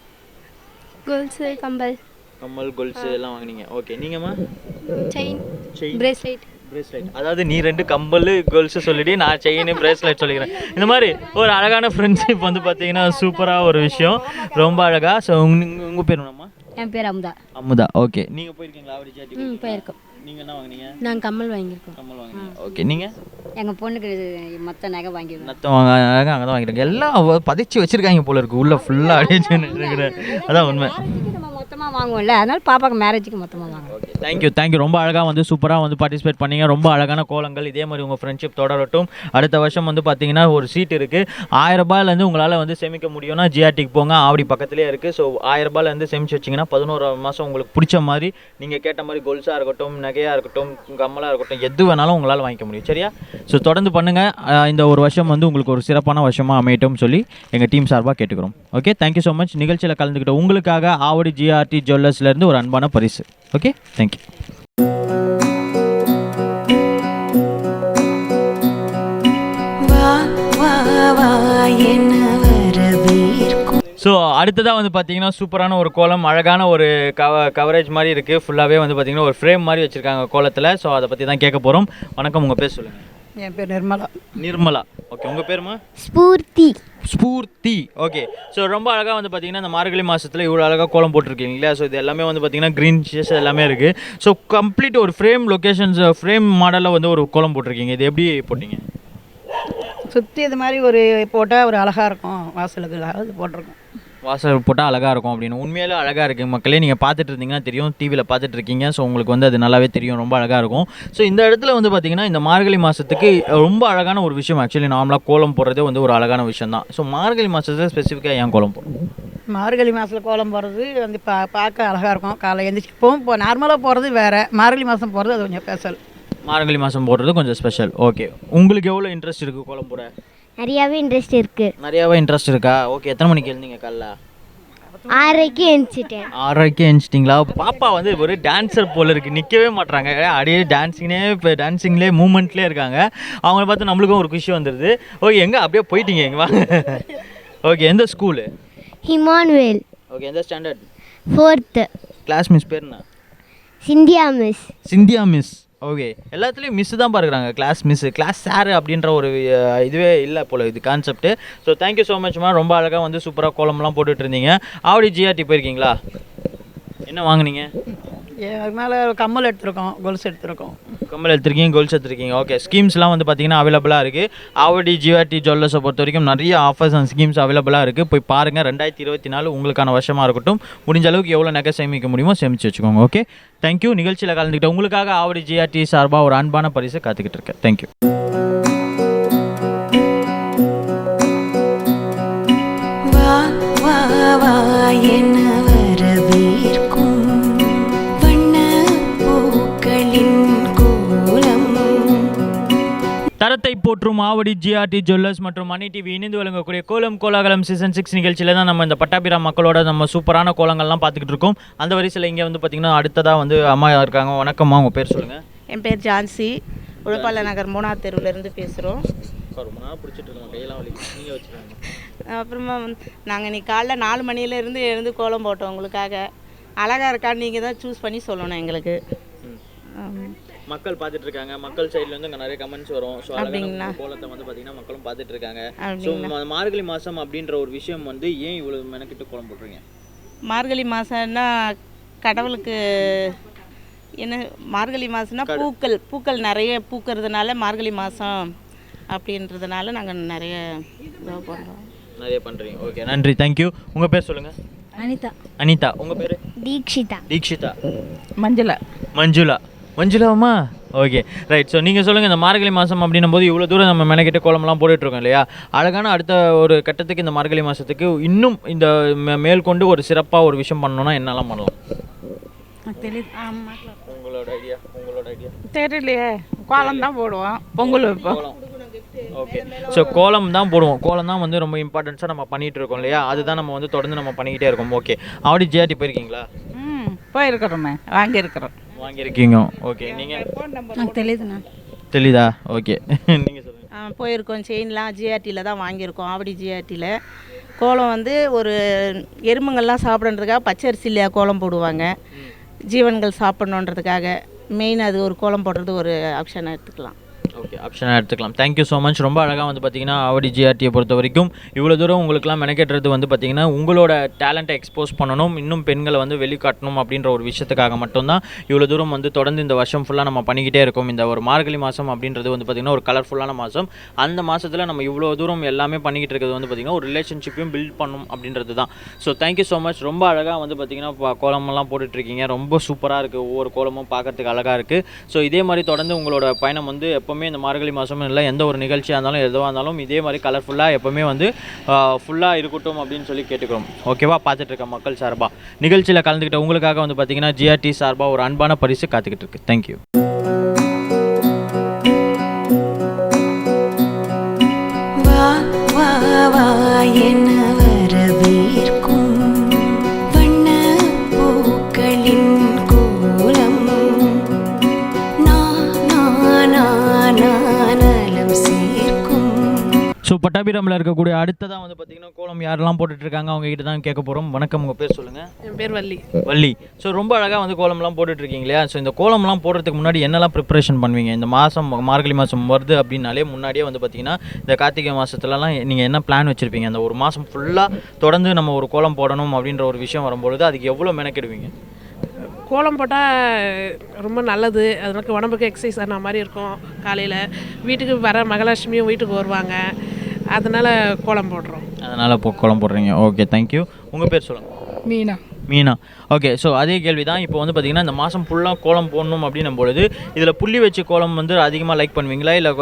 கொலுசு, கம்பல். கம்மல் கொலுசு எல்லாம் வாங்குனீங்க. ஓகே, நீங்கம்மா? Chain, chain, bracelet. அதாவது நீ 2 கம்பல் கொலுசு சொல்லிட்டு நான் செயின் பிரேஸ்லெட் சொல்லிக்கிறேன். இந்த மாதிரி ஒரு அழகான ஃப்ரெண்ட்ஷிப் வந்து பார்த்தீங்கன்னா சூப்பராக ஒரு விஷயம், ரொம்ப அழகா. ஸோ உங்கள் பேர் என்னம்மா? என் பேர் அமுதா. அமுதா. ஓகே, நீங்கள் போயிருக்கீங்களா ஆவடி ஜிஆர்டி? போயிருக்கோம். நீங்கள் என்ன வாங்குனீங்க? நாங்கள் கம்மல் வாங்கியிருக்கோம். கம்மல் வாங்குனீங்க. ஓகே, நீங்கள்? எங்கள் பொண்ணுக்கு மொத்த நகை வாங்கியிருக்கோம். நத்தம் அங்கே தான் வாங்கிருக்கேன். எல்லாம் பதிச்சு வச்சிருக்காங்க போல இருக்கு, உள்ள ஃபுல்லாக அடிச்சு இருக்கிறேன். அதான் உண்மை. மொத்தமாக வாங்குவோம்ல, அதனால பாப்பாக்கு மேரேஜுக்கு மொத்தமாக வாங்குவோம். Okay, thank you. ரொம்ப அழகாக வந்து சூப்பராக வந்து பார்ட்டிசிபேட் பண்ணீங்க. ரொம்ப அழகான கோலங்கள். இதே மாதிரி உங்கள் ஃப்ரெண்ட்ஷிப் தொடரட்டும். அடுத்த வருஷம் வந்து பார்த்தீங்கன்னா ஒரு சீட் இருக்குது. 1000 ரூபாயிலேருந்து உங்களால் வந்து சேமிக்க முடியும்னா ஜிஆர்டிக்கு போங்க, ஆவடி பக்கத்துலேயே இருக்குது. ஸோ 1000 ரூபாயிலேருந்து சேமிச்சு வச்சிங்கன்னா 11 மாதம் உங்களுக்கு பிடிச்ச மாதிரி நீங்கள் கேட்ட மாதிரி கொலுசாக இருக்கட்டும், நகையாக இருக்கட்டும், கம்மலாக இருக்கட்டும், எது வேணாலும் உங்களால் வாங்கிக்க முடியும். சரியா? ஸோ தொடர்ந்து பண்ணுங்கள். இந்த ஒரு வருஷம் வந்து உங்களுக்கு ஒரு சிறப்பான வருஷமாக அமையட்டும் சொல்லி எங்கள் டீம் சார்பாக கேட்டுக்கிறோம். Okay, thank you so much. நிகழ்ச்சியில் கலந்துக்கிட்ட உங்களுக்காக ஆவடி ஜிஆர்டி ஜுவல்லர்ஸ்லேருந்து ஒரு அன்பான பரிசு. Okay, thank you. ஸோ அடுத்ததாக வந்து பார்த்தீங்கன்னா சூப்பரான ஒரு கோலம், அழகான ஒரு கவரேஜ் மாதிரி இருக்குது. ஃபுல்லாகவே வந்து பார்த்தீங்கன்னா ஒரு ஃப்ரேம் மாதிரி வச்சுருக்காங்க கோலத்தில். ஸோ அதை பற்றி தான் கேட்க போகிறோம். வணக்கம், உங்கள் பேர் சொல்லுங்கள். என் பேர் நிர்மலா. நிர்மலா. ஓகே, உங்கள் பேருமா? ஸ்பூர்த்தி. ஓகே, ஸோ ரொம்ப அழகாக வந்து பார்த்தீங்கன்னா இந்த மார்கழி மாதத்தில் இவ்வளோ அழகாக கோலம் போட்டிருக்கீங்க இல்லையா? ஸோ இது எல்லாமே வந்து பார்த்தீங்கன்னா க்ரீன் ஷேஸ் எல்லாமே இருக்குது. ஸோ கம்ப்ளீட் ஒரு ஃப்ரேம் லொக்கேஷன்ஸ், ஃப்ரேம் மாடலில் வந்து ஒரு கோலம் போட்டிருக்கீங்க. இது எப்படி போட்டிங்க? சுற்றி இது மாதிரி ஒரு போட்டால் ஒரு அழகாக இருக்கும், வாசலுக்கு அது போட்டிருக்கோம். வாசல் போட்டால் அழகாக இருக்கும் அப்படின்னு. உண்மையிலே அழகாக இருக்குது மக்களே. நீங்கள் பார்த்துட்டு இருந்தீங்கன்னா தெரியும், டிவியில் பார்த்துட்டு இருக்கீங்க. ஸோ உங்களுக்கு வந்து அது நல்லாவே தெரியும், ரொம்ப அழகாக இருக்கும். ஸோ இந்த இடத்துல வந்து பார்த்திங்கன்னா இந்த மார்கழி மாதத்துக்கு ரொம்ப அழகான ஒரு விஷயம். ஆக்சுவலி நார்மலாக கோலம் போடுறதே வந்து ஒரு அழகான விஷயம் தான். ஸோ மார்கழி மாதத்தில் ஸ்பெசிஃபிக்காக ஏன் கோலம் போடுறோம்? மார்கழி மாதத்தில் கோலம் போடுறது வந்து பார்க்க அழகாக இருக்கும். காலை எழுந்திரிச்சு இப்போ நார்மலாக போகிறது வேறு, மார்கழி மாதம் போகிறது அது கொஞ்சம் ஸ்பெஷல். மார்கழி மாதம் போடுறது கொஞ்சம் ஸ்பெஷல். ஓகே, உங்களுக்கு எவ்வளோ இன்ட்ரெஸ்ட் இருக்குது கோலம் போட? நிறையாவே இன்ட்ரெஸ்ட் இருக்குது. நிறையாவே இன்ட்ரெஸ்ட் இருக்கா? ஓகே, எத்தனை மணிக்கு எழுந்தீங்க காலைல? 6:30க்கு எழுந்திரிச்சிட்டேன். 6:30க்கு எழுந்திச்சிட்டிங்களா? பாப்பா வந்து ஒரு டான்ஸர் போல இருக்குது, நிற்கவே மாட்டுறாங்க. அப்படியே டான்ஸிங்லேயே மூமெண்ட்லேயே இருக்காங்க. அவங்கள பார்த்து நம்மளுக்கும் ஒரு குஷி வந்துடுது. ஓகே, எங்கே அப்படியே போயிட்டீங்க, எங்கே வாங்க. ஓகே, எந்த ஸ்கூலு? ஹிமானுவேல். ஓகே, எந்த ஸ்டாண்டர்ட்? 4th. கிளாஸ் மிஸ் பேர் என்ன? சிந்தியா மிஸ். ஓகே, எல்லாத்துலேயும் மிஸ் தான் பார்க்குறாங்க, கிளாஸ் மிஸ்ஸு, கிளாஸ் சார் அப்படின்ற ஒரு இதுவே இல்லை போல் இது கான்செப்ட்டு. ஸோ தேங்க்யூ ஸோ மச்மா. ரொம்ப அழகாக வந்து சூப்பராக கோலம்லாம் போட்டுட்டு இருந்தீங்க. ஆவடி ஜிஆர்டி போயிருக்கீங்களா? என்ன வாங்குனீங்க? அது மேலே கம்மல் எடுத்துருக்கோம், கொலுசு எடுத்துருக்கோம். கம்மல் எடுத்துருக்கீங்க, கொலுசு எடுத்துருக்கீங்க. ஓகே, ஸ்கீம்ஸ்லாம் வந்து பார்த்தீங்கன்னா அவைலபிளாக இருக்குது. ஆவடி ஜிஆர்டி ஜுவல்லர்ஸை பொறுத்த வரைக்கும் நிறைய ஆஃபர்ஸ் அண்ட் ஸ்கீம்ஸ் அவைலபிளாக இருக்குது. போய் பாருங்கள். 2024 உங்களுக்கான வருஷமாக இருக்கட்டும். முடிஞ்ச அளவுக்கு எவ்வளோ நகை சேமிக்க முடியுமோ சேமித்து வச்சுக்கோங்க. Okay, thank you. நிகழ்ச்சியில் கலந்துக்கிட்ட உங்களுக்காக ஆவடி ஜிஆர்டி சார்பாக ஒரு அன்பான பரிசு காத்துக்கிட்டு இருக்கேன். தேங்க்யூ. தரத்தை போற்றும் ஆவடி ஜிஆர்டி ஜுவல்லர்ஸ் மற்றும் மணி டிவி இணைந்து வழங்கக்கூடிய கோலம் கோலாகலம் சீசன் 6 நிகழ்ச்சியில் தான் நம்ம இந்த பட்டாபிரா மக்களோட நம்ம சூப்பரான கோலங்கள்லாம் பார்த்துக்கிட்டு இருக்கோம். அந்த வரிசையில் இங்கே வந்து பார்த்திங்கன்னா அடுத்ததாக வந்து அம்மா இருக்காங்க. வணக்கம்மா, உங்கள் பேர் சொல்லுங்கள். என் பேர் ஜான்சி. உழப்பால நகர் 3வது தெருவிலேருந்து பேசுகிறோம். ரொம்ப நாள் பிடிச்சிட்டு இருக்கோம், கையெல்லாம் வலி, நீங்கள் வச்சுருக்காங்க. அப்புறமா நாங்கள் இன்னைக்கு காலைல 4 மணிலேருந்து எழுந்து கோலம் போட்டோம். உங்களுக்காக அழகாக இருக்கான்னு நீங்கள் தான் சூஸ் பண்ணி சொல்லணும் எங்களுக்கு. மக்கள் பார்த்துட்டு இருக்காங்க, மக்கள் சைடுல இருந்து நிறைய கமெண்ட்ஸ் வரும். ஸோ அழகான கோலத்தை வந்து பார்த்தீங்கன்னா மக்களும் பார்த்துட்டு இருக்காங்க. ஸோ மார்கழி மாதம் அப்படின்ற ஒரு விஷயம் வந்து ஏன் இவ்வளோ மெனக்கிட்டு கோலம் போடுறீங்க? மார்கழி மாதம்னா கடவுளுக்கு என்ன, மார்கழி மாதம்னா பூக்கள் நிறைய பூக்கிறதுனால மார்கழி மாதம் அப்படின்றதுனால நாங்கள் நிறைய இதாக பண்ணுறோம். நிறைய பண்ணுறீங்க. ஓகே, நன்றி, தேங்க்யூ. உங்கள் பேர் சொல்லுங்கள். அனிதா. உங்கள் பேர்? தீக்ஷிதா. மஞ்சுளாமா. Okay, right. ஸோ நீங்கள் சொல்லுங்கள், இந்த மார்கழி மாதம் அப்படின்னும் போது இவ்வளோ தூரம் நம்ம மெனக்கிட்ட கோலம்லாம் போட்டுட்ருக்கோம் இல்லையா? அழகான அடுத்த ஒரு கட்டத்துக்கு இந்த மார்கழி மாதத்துக்கு இன்னும் இந்த மேற்கொண்டு ஒரு சிறப்பாக ஒரு விஷயம் பண்ணணும்னா என்னெல்லாம் பண்ணலாம்? உங்களோட ஐடியா? தெரியலையே. கோலம் தான் போடுவோம், பொங்கல் வைப்போம். ஓகே, ஸோ கோலம் தான் போடுவோம். கோலம் தான் வந்து ரொம்ப இம்பார்ட்டன்ஸாக நம்ம பண்ணிகிட்டு இருக்கோம் இல்லையா? அதுதான் நம்ம வந்து தொடர்ந்து நம்ம பண்ணிக்கிட்டே இருக்கோம். ஓகே, ஆவடி ஜிஆர்டி போயிருக்கீங்களா? போயிருக்கிறோமே, வாங்கியிருக்கீங்க. ஓகே, நீங்கள்? தெளிதா. ஓகே, நீங்கள் சொல்லுங்கள். போயிருக்கோம். செயின்லாம் ஜிஆர்டியில் தான் வாங்கியிருக்கோம், ஆவடி ஜிஆர்டியில். கோலம் வந்து ஒரு எறும்புங்கள்லாம் சாப்பிட்றதுக்காக பச்சரிசியில் கோலம் போடுவாங்க. ஜீவன்கள் சாப்பிட்ணுன்றதுக்காக மெயின் அது ஒரு கோலம் போடுறது ஒரு ஆப்ஷனாக எடுத்துக்கலாம். ஓகே, ஆப்ஷனாக எடுத்துக்கலாம். Thank you so much. ரொம்ப அழகாக வந்து பார்த்தீங்கன்னா ஆவடி ஜிஆர்டியை பொறுத்த வரைக்கும் இவ்வளோ தூரம் உங்களுக்குலாம் மெனக்கெட்டுறது வந்து பார்த்தீங்கன்னா உங்களோட டேலண்ட்டை எக்ஸ்போஸ் பண்ணணும், இன்னும் பெண்களை வந்து வெளிக்காட்டணும் அப்படின்ற ஒரு விஷயத்துக்காக மட்டும்தான் இவ்வளோ தூரம் வந்து தொடர்ந்து இந்த வருஷம் ஃபுல்லாக நம்ம பண்ணிக்கிட்டே இருக்கோம். இந்த ஒரு மார்கழி மாதம் அப்படின்றது வந்து பார்த்திங்கன்னா ஒரு கலர்ஃபுல்லான மாதம். அந்த மாதத்தில் நம்ம இவ்வளோ தூரம் எல்லாமே பண்ணிக்கிட்டு இருக்கிறது வந்து பார்த்திங்கன்னா ஒரு ரிலேஷன்ஷிப்பையும் பில்ட் பண்ணணும் அப்படின்றது தான். So thank you so much. ரொம்ப அழகாக வந்து பார்த்திங்கன்னா கோலமெல்லாம் போட்டுட்ருக்கீங்க. ரொம்ப சூப்பராக இருக்குது. ஒவ்வொரு கோலமும் பார்க்குறதுக்கு அழகாக இருக்குது. ஸோ இதே மாதிரி தொடர்ந்து உங்களோட பயணம் வந்து எப்போவுமே இந்த மார்கழி மாதமும் இல்லை, எந்த ஒரு நிகழ்ச்சியாக இருந்தாலும் எதுவாக இருந்தாலும் இதே மாதிரி கலர்ஃபுல்லாக எப்போவுமே வந்து ஃபுல்லாக இருக்கட்டும் அப்படின்னு சொல்லி கேட்டுக்கிறோம். ஓகேவா? பார்த்துட்டு இருக்க மக்கள் சார்பாக நிகழ்ச்சியில் கலந்துக்கிட்ட உங்களுக்காக வந்து பார்த்தீங்கன்னா ஜிஆர்டி சார்பாக ஒரு அன்பான பரிசு காத்துக்கிட்டு இருக்கு. தேங்க்யூ. ஸோ பட்டாபிராமில் இருக்கக்கூடிய அடுத்ததான் வந்து பார்த்தீங்கன்னா கோலம் யாரெல்லாம் போட்டுட்ருக்காங்க அவங்க கிட்ட தான் கேட்க போகிறோம். வணக்கம், உங்கள் பேர் சொல்லுங்கள். என் பேர் வள்ளி. வள்ளி. ஸோ ரொம்ப அழகாக வந்து கோலம்லாம் போட்டுட்ருக்கீங்க இல்லையா? ஸோ இந்த கோலம்லாம் போடுறதுக்கு முன்னாடி என்னெல்லாம் ப்ரிப்பரேஷன் பண்ணுவீங்க? இந்த மாதம் மார்கழி மாதம் வருது அப்படின்னாலே முன்னாடியே வந்து பார்த்தீங்கன்னா இந்த கார்த்திகை மாதத்துலலாம் நீங்கள் என்ன பிளான் வச்சுருப்பீங்க? அந்த ஒரு மாதம் ஃபுல்லாக தொடர்ந்து நம்ம ஒரு கோலம் போடணும் அப்படின்ற ஒரு விஷயம் வரும்பொழுது அதுக்கு எவ்வளோ மெனக்கெடுவீங்க? கோலம் போட்டால் ரொம்ப நல்லது. அதனால உடம்புக்கு எக்ஸசைஸ் ஆன மாதிரி இருக்கும். காலையில் வீட்டுக்கு வர மகாலட்சுமியும் வீட்டுக்கு வருவாங்க, அதனால் கோலம் போடுறோம். அதனால் இப்போ கோலம் போடுறீங்க. Okay, thank you. உங்கள் பேர் சொல்லுங்கள். மீனா. மீனா. ஓகே, ஸோ அதே கேள்வி தான். இப்போ வந்து பார்த்திங்கன்னா இந்த மாதம் ஃபுல்லாக கோலம் போடணும் அப்படின்னும் பொழுது இதில் புள்ளி வச்சு கோலம் வந்து அதிகமாக லைக் பண்ணுவீங்களா, இல்லை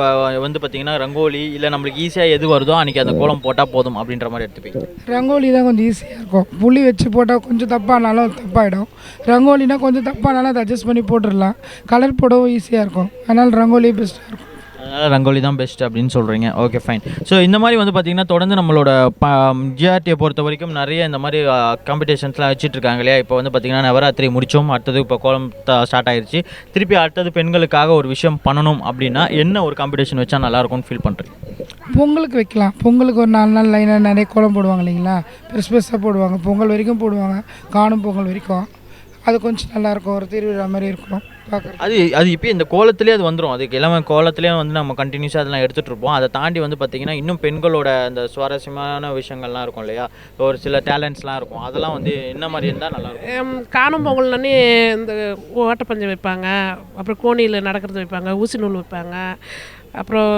வந்து பார்த்திங்கன்னா ரங்கோலி, இல்லை நம்மளுக்கு ஈஸியாக எது வருதோ அன்றைக்கி அந்த கோலம் போட்டால் போதும் அப்படின்ற மாதிரி எடுத்துப்பீங்க? ரங்கோலி தான் கொஞ்சம் ஈஸியாக இருக்கும். புள்ளி வச்சு போட்டால் கொஞ்சம் தப்பானாலும் தப்பாயிடும். ரங்கோலினா கொஞ்சம் தப்பானாலும் அதை அட்ஜஸ்ட் பண்ணி போட்டுடலாம். கலர் போடவும் ஈஸியாக இருக்கும். அதனால் ரங்கோலி பெஸ்ட்டாக இருக்கும். அதனால் ரங்கோலி தான் பெஸ்ட் அப்படின்னு சொல்கிறீங்க. Okay, fine. ஸோ இந்த மாதிரி வந்து பார்த்திங்கன்னா தொடர்ந்து நம்மளோட ஜிஆர்டியை பொறுத்த வரைக்கும் நிறைய இந்த மாதிரி காம்படிஷன்ஸ்லாம் வச்சுட்ருக்காங்க இல்லையா? இப்போ வந்து பார்த்திங்கன்னா நவராத்திரி முடித்தோம், அடுத்தது இப்போ கோலம் ஸ்டார்ட் ஆகிடுச்சு. திருப்பி அடுத்தது பெண்களுக்காக ஒரு விஷயம் பண்ணணும் அப்படின்னா என்ன ஒரு காம்படிஷன் வச்சா நல்லாயிருக்கும்னு ஃபீல் பண்ணுறீங்க? பொங்கலுக்கு வைக்கலாம். பொங்கலுக்கு ஒரு 4 நாள் லைனாக நிறைய கோலம் போடுவாங்க இல்லைங்களா? பெருசாக போடுவாங்க. பொங்கல் வரைக்கும் போடுவாங்க, காணும் பொங்கல் வரைக்கும். அது கொஞ்சம் நல்லாயிருக்கும், ஒரு திருவிழா மாதிரி இருக்கும் பார்க்குறது. அது இப்போ இந்த கோலத்திலே அது வந்துடும். அதுக்கு எல்லாமே கோலத்திலே வந்து நம்ம கண்டினியூஸாக அதெல்லாம் எடுத்துகிட்டு இருப்போம். அதை தாண்டி வந்து பார்த்திங்கன்னா இன்னும் பெண்களோட அந்த சுவாரஸ்யமான விஷயங்கள்லாம் இருக்கும் இல்லையா? ஒரு சில டேலண்ட்ஸ்லாம் இருக்கும். அதெல்லாம் வந்து என்ன மாதிரி இருந்தால் நல்லாயிருக்கும்? காணும் பொங்கல்னே இந்த ஓட்டப்பஞ்சம் வைப்பாங்க, அப்புறம் கோணியில் நடக்கிறது வைப்பாங்க, ஊசி நூல் வைப்பாங்க, அப்புறம்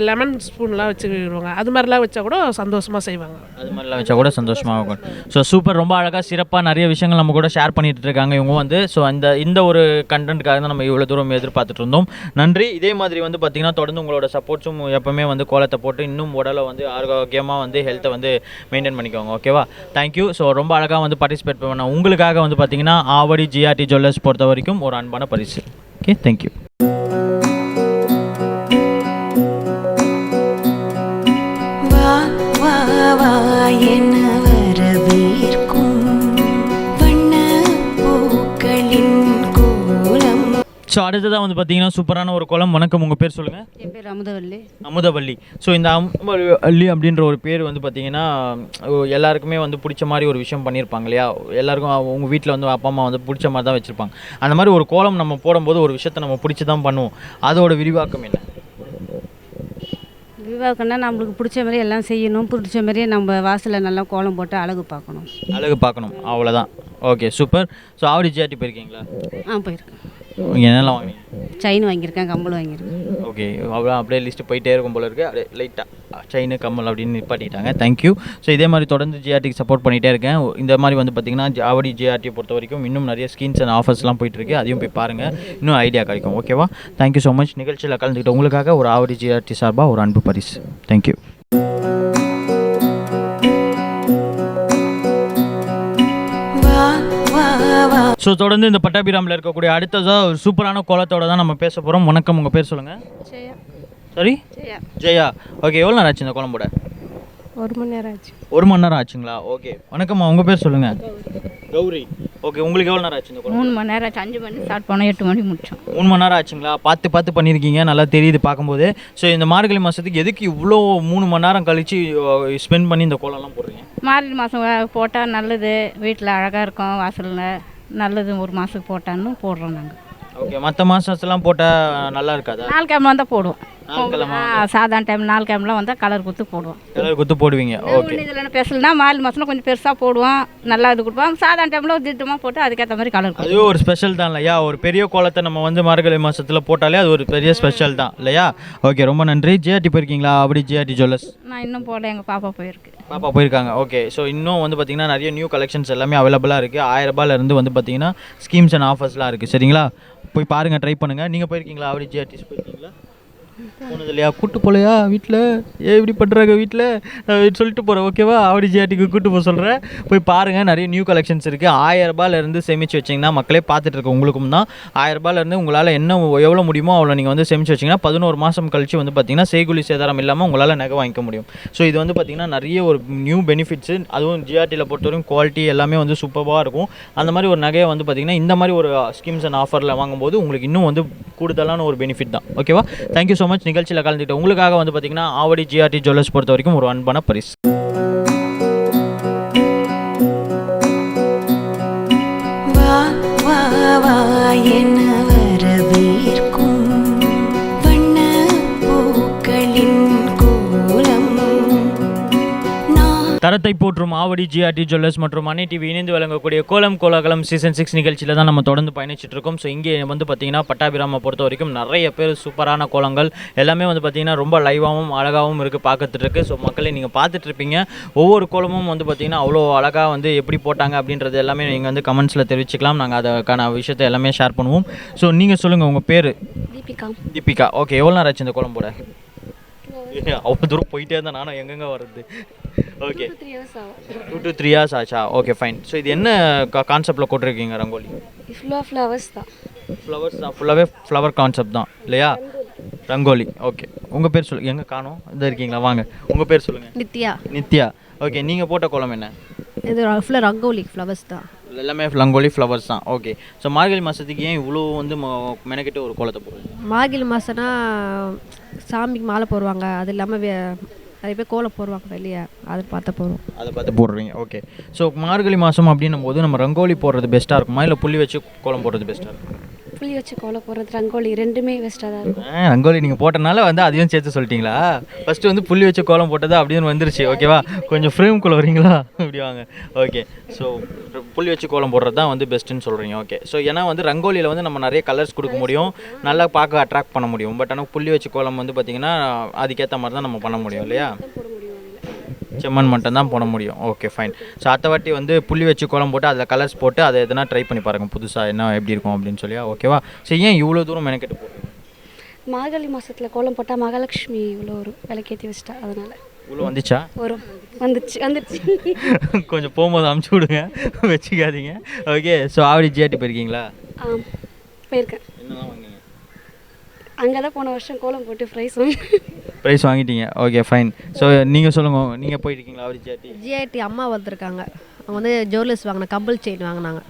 லெமன் ஸ்பூன்லாம் வச்சுருவாங்க. அது மாதிரிலாம் வச்சா கூட சந்தோஷமாக செய்வாங்க. அது மாதிரிலாம் வச்சா கூட சந்தோஷமாக இருக்கும். So super. ரொம்ப அழகாக சிறப்பாக நிறைய விஷயங்கள் நம்ம கூட ஷேர் பண்ணிட்டு இருக்காங்க இவங்க வந்து. ஸோ இந்த ஒரு கண்டென்ட்டுக்காக தான் நம்ம இவ்வளோ தூரம் எதிர்பார்த்துட்டு இருந்தோம். நன்றி. இதே மாதிரி வந்து பார்த்திங்கன்னா தொடர்ந்து உங்களோட சப்போர்ட்ஸும் எப்போவுமே வந்து கோலத்தை போட்டு இன்னும் உடலை வந்து ஆரோக்கியமாக வந்து ஹெல்த்தை வந்து மெயின்டைன் பண்ணிக்கோங்க. ஓகேவா? தேங்க்யூ. ஸோ ரொம்ப அழகாக வந்து பார்ட்டிசிபேட் பண்ண உங்களுக்காக வந்து பார்த்திங்கன்னா ஆவடி ஜிஆர்டி ஜுவல்லர்ஸ் பொறுத்த வரைக்கும் ஒரு அன்பான பரிசு. Okay, thank you. ஸோ அடுத்ததாக வந்து பார்த்தீங்கன்னா சூப்பரான ஒரு கோலம். வணக்கம், உங்கள் பேர் சொல்லுங்கள். என் பேர் அமுதவள்ளி. அமுதவள்ளி. ஸோ இந்த அமுதவள்ளி அப்படின்ற ஒரு பேர் வந்து பார்த்தீங்கன்னா எல்லாருக்குமே வந்து பிடிச்ச மாதிரி ஒரு விஷயம் பண்ணியிருப்பாங்க இல்லையா? எல்லாருக்கும் உங்கள் வீட்டில் வந்து அப்பா அம்மா வந்து பிடிச்ச மாதிரி தான் வச்சுருப்பாங்க. அந்த மாதிரி ஒரு கோலம் நம்ம போடும்போது ஒரு விஷயத்தை நம்ம பிடிச்சி தான் பண்ணுவோம். அதோட விரிவாக்கம் என்ன? விரிவாக்கம்னா நம்மளுக்கு பிடிச்ச மாதிரி எல்லாம் செய்யணும், பிடிச்ச மாதிரியே நம்ம வாசலில் நல்லா கோலம் போட்டு அழகு பார்க்கணும். அழகு பார்க்கணும், அவ்வளோதான். Okay, super. So Avadi GRT போயிருக்கீங்களா? போயிருக்கேன். நீங்கள் என்னெல்லாம் வாங்கினீங்க? செயின் வாங்கியிருக்கேன், கம்மல் வாங்கியிருக்கேன். ஓகே, அவ்வளோ அப்படியே லிஸ்ட்டு போயிட்டே இருக்கும் போல இருக்குது. அப்படியே லைட்டாக செயின் கம்மல் அப்படின்னு நிப்பாட்டிட்டாங்க. தேங்க்யூ. ஸோ இதே மாதிரி தொடர்ந்து ஜிஆர்டிக்கு சப்போர்ட் பண்ணிகிட்டே இருக்கேன். இந்த மாதிரி வந்து பார்த்திங்கன்னா ஆவடி ஜிஆர்டியை பொறுத்த வரைக்கும் இன்னும் நிறைய ஸ்கீம்ஸ் அண்ட் ஆஃபர்ஸ்லாம் போயிட்டுருக்கு. அதையும் போய் பாருங்கள், இன்னும் ஐடியா கிடைக்கும். ஓகேவா? Thank you so much. நிகழ்ச்சியில் கலந்துக்கிட்ட உங்களுக்காக ஒரு ஆவடி ஜிஆர்டி சார்பாக ஒரு அன்பு பரிசு. தேங்க்யூ. ஸோ தொடர்ந்து இந்த பட்டாபிராமில் இருக்கக்கூடிய அடுத்ததாக ஒரு சூப்பரான கோலத்தோட தான் நம்ம பேச போகிறோம். வணக்கம், உங்கள் பேர் சொல்லுங்கள். ஜெயா. சரி, ஜெயா. ஜெயா. ஓகே, எவ்வளோ நேரம் ஆச்சு இந்த கோலம் போட? 1 மணி நேரம் ஆச்சு. 1 மணி நேரம் ஆச்சுங்களா? ஓகே. வணக்கம்மா, உங்கள் பேர் சொல்லுங்கள். கௌரி. ஓகே, உங்களுக்கு எவ்வளோ நேரம் ஆச்சு இந்த கோலம்? 3 மணி நேரம் ஆச்சு. 5 மணி ஸ்டார்ட் பண்ணோம், 8 மணி முடித்தோம். 3 மணி நேரம் ஆச்சுங்களா? பார்த்து பண்ணியிருக்கீங்க, நல்லா தெரியுது பார்க்கும்போது. ஸோ இந்த மார்கழி மாதத்துக்கு எதுக்கு இவ்வளோ 3 மணி நேரம் கழித்து ஸ்பெண்ட் பண்ணி இந்த கோலம்லாம் போடுறீங்க? மார்கழி மாதம் போட்டால் நல்லது, வீட்டில் அழகாக இருக்கும், வாசலில் நல்லது. 1 மாதத்துக்கு போட்டான்னு போடுறோம் நாங்கள். ஓகே. மற்ற மாதத்துலாம் போட்டால் நல்லா இருக்காதா? 4 கிழமை வந்தால் போடுவோம். சாதாரண டைம் 4 கிழமெலாம் வந்தால் கலர் குத்து போடுவோம். கலர் குத்து போடுவீங்க. ஓகே. இதில் என்ன ஸ்பெஷல்னா மார்கழி மாதம்னா கொஞ்சம் பெருசாக போடுவோம், நல்லா இது கொடுப்போம். சாதாரண டைமில் திட்டமாக போட்டு அதுக்கேற்ற மாதிரி கலர் அதுவே ஒரு ஸ்பெஷல் தான் இல்லையா? ஒரு பெரிய கோலத்தை நம்ம வந்து மார்கழி மாதத்தில் போட்டாலே அது ஒரு பெரிய ஸ்பெஷல் தான் இல்லையா? ஓகே, ரொம்ப நன்றி. ஜிஆர்டி போயிருக்கீங்களா? அப்படி ஜிஆர்டி ஜுவல்லர்ஸ் நான் இன்னும் போட, எங்கள் பாப்பா போயிருக்கு. பாப்பா போயிருக்காங்க. ஓகே. ஸோ இன்னும் வந்து பார்த்திங்கன்னா நிறைய நியூ கலெக்ஷன்ஸ் எல்லாமே அவைலபிளாக இருக்குது. 1000 ரூபாயிலேருந்து வந்து பார்த்திங்கன்னா ஸ்கீம்ஸ் அண்ட் ஆஃபர்ஸ்லாம் இருக்குது. சரிங்களா? போய் பாருங்கள், ட்ரை பண்ணுங்கள். நீங்கள் போயிருக்கீங்களா? அப்படி ஜிஆர்டிஸ் போயிருக்கீங்களா? போனது இல்லையா? கூட்டு போகலையா வீட்டில்? இப்படி பண்ணுறாங்க வீட்டில், நான் சொல்லிட்டு போகிறேன். ஓகேவா? அப்படி ஜிஆர்டிக்கு கூட்டு போக சொல்கிறேன். போய் பாருங்கள், நிறைய நியூ கலெக்ஷன்ஸ் இருக்குது. 1000 ரூபாயிலேருந்து சேமித்து வச்சிங்கன்னா, மக்களே பார்த்துட்டு இருக்க உங்களுக்கும் தான் 1000 ரூபாயிலேருந்து உங்களால் என்ன எவ்வளோ முடியுமோ அவ்வளோ நீங்கள் வந்து சேமித்து வச்சிங்கன்னா 11 மாதம் கழிச்சு வந்து பார்த்திங்கன்னா செய்கூலி சேதாரம் இல்லாமல் உங்களால் நகை வாங்கிக்க முடியும். ஸோ இது வந்து பார்த்திங்கன்னா நிறைய ஒரு நியூ பெனிஃபிட்ஸு. அதுவும் ஜிஆர்டியில் பொறுத்தவரைக்கும் குவாலிட்டி எல்லாமே வந்து சூப்பராக இருக்கும். அந்த மாதிரி ஒரு நகையை வந்து பார்த்திங்கன்னா இந்த மாதிரி ஒரு ஸ்கீம்ஸ் அண்ட் ஆஃபரில் வாங்கும்போது உங்களுக்கு இன்னும் வந்து கூடுதலான ஒரு பெனிஃபிட் தான். ஓகேவா? Thank you so much. நிகழ்ச்சியில் கலந்துக்கிட்டு உங்களுக்காக வந்து பார்த்தீங்கன்னா ஆவடி ஜிஆர்டி ஜுவல்லர்ஸ் பொறுத்த வரைக்கும் ஒரு அன்பான பரிசு. தரத்தை போற்றும் ஆவடி ஜிஆர்டி ஜுவல்லர்ஸ் மற்றும் அன்னை டிவி இணைந்து வழங்கக்கூடிய கோலம் கோலாகலம் சீசன் 6 நிகழ்ச்சியில் தான் நம்ம தொடர்ந்து பயணிச்சுட்டு இருக்கோம். ஸோ இங்கே வந்து பார்த்திங்கன்னா பட்டாபிராமை பொறுத்த வரைக்கும் நிறைய பேர் சூப்பரான கோலங்கள் எல்லாமே வந்து பார்த்திங்கன்னா ரொம்ப லைவாகவும் அழகாகவும் இருக்குது, பார்க்கறதுக்கு இருக்குது. ஸோ மக்களை நீங்கள் பார்த்துட்ருப்பீங்க. ஒவ்வொரு கோலமும் வந்து பார்த்திங்கன்னா அவ்வளோ அழகாக வந்து எப்படி போட்டாங்க அப்படின்றது எல்லாமே நீங்கள் வந்து கமெண்ட்ஸில் தெரிவிச்சுக்கலாம். நாங்கள் அதுக்கான விஷயத்தை எல்லாமே ஷேர் பண்ணுவோம். ஸோ நீங்கள் சொல்லுங்கள், உங்கள் பேர்? தீபிகா. ஓகே. எவ்வளோ நேரம் ஆச்சு இந்த கோலம் போட? அவ்வளோ தூரம் போயிட்டே இருந்தால் நானும் எங்கெங்கே வர்றது? ஓகே, 2 to 3 hours ஆச்சா? Okay, fine. ஸோ இது என்ன கான்செப்டில் போட்டிருக்கீங்க ரங்கோலி? ஃப்ளவர்ஸ் தான். ஃப்ளவர்ஸ் தான், ஃபுல்லாகவே ஃப்ளவர் கான்செப்ட் தான் இல்லையா? ரங்கோலி. ஓகே. உங்கள் பேர் சொல்லுங்கள். எங்கே காணோம்? இதாக இருக்கீங்களா? வாங்க, உங்கள் பேர் சொல்லுங்கள். நித்யா. ஓகே. நீங்கள் போட்ட கோலம் என்ன? இது ஃபுல்லாக ரங்கோலி ஃப்ளவர்ஸ் தான். எல்லாமே ரங்கோலி ஃப்ளவர்ஸ் தான். ஓகே. ஸோ மார்கழி மாதத்துக்கு ஏன் இவ்வளோ வந்து மெனக்கிட்டு ஒரு கோலத்தை போடுறீங்க? மார்கழி மாதம்னா சாமிக்கு மாலை போடுவாங்க, அது இல்லாமல் நிறைய பேர் கோலம் போடுவாங்க வெளியே, அதை பார்த்து போடுறீங்க. ஓகே. ஸோ மார்கழி மாதம் அப்படின்னும் போது நம்ம ரங்கோலி போடுறது பெஸ்ட்டாக இருக்குமா, இல்லை புள்ளி வச்சு கோலம் போடுறது பெஸ்ட்டாக இருக்கும்? புள்ளி வச்சு கோலம் போடுறது, ரங்கோலி ரெண்டுமே பெஸ்ட்டாக தான் இருக்கும். ரங்கோலி நீங்கள் போட்டனால வந்து அதையும் சேர்த்து சொல்லிட்டீங்களா? ஃபஸ்ட்டு வந்து புள்ளி வச்சு கோலம் போட்டது அப்படின்னு வந்துருச்சு. ஓகேவா? கொஞ்சம் ஃப்ரேம்குள்ளே வரீங்களா? இப்படி வாங்க. ஓகே. ஸோ புள்ளி வச்சு கோலம் போடுறது தான் வந்து பெஸ்ட்டுன்னு சொல்கிறீங்க. ஓகே. ஸோ ஏன்னா வந்து ரங்கோலியில் வந்து நம்ம நிறைய கலர்ஸ் கொடுக்க முடியும், நல்லா பார்க்க அட்ராக்ட் பண்ண முடியும். பட் ஆனால் புள்ளி வச்சு கோலம் வந்து பார்த்திங்கன்னா அதுக்கேற்ற மாதிரி தான் நம்ம பண்ண முடியும் இல்லையா? செம்மண் மட்டும் தான் போட முடியும். Okay, fine. ஸோ அடுத்த வாட்டி வந்து புள்ளி வச்சு கோலம் போட்டு அதில் கலர்ஸ் போட்டு அதை எதனா ட்ரை பண்ணி பாருங்கள் புதுசாக என்ன எப்படி இருக்கும் அப்படின்னு சொல்லியா? ஓகேவா? ஸோ ஏன் இவ்வளோ தூரம் மெனக்கெட்டு போடுறீங்க? மார்கழி மாதத்தில் கோலம் போட்டால் மகாலட்சுமி இவ்வளோ ஒரு விளக்கேற்றி வச்சிட்டா, அதனால் இவ்வளோ வந்துச்சா? வந்துச்சு. கொஞ்சம் போகும்போது அமுச்சு விடுங்க, வச்சுக்காதீங்க. ஓகே. ஸோ ஆவடி ஜிஆர்டி போயிருக்கீங்களா? போயிருக்கேன். என்னதான் வாங்கினீங்க? அங்கே தான் போன வருஷம் கோலம் போட்டு ப்ரைஸ் வாங்கிட்டீங்க. Okay, fine. ஸோ நீங்கள் சொல்லுங்கள், நீங்கள் போயிருக்கீங்களா ஆவடி ஜிஆர்டி? அம்மா வந்திருக்காங்க, அவங்க வந்து ஜுவல்லர்ஸ் வாங்கின கம்பல் செயின் வாங்கினாங்க.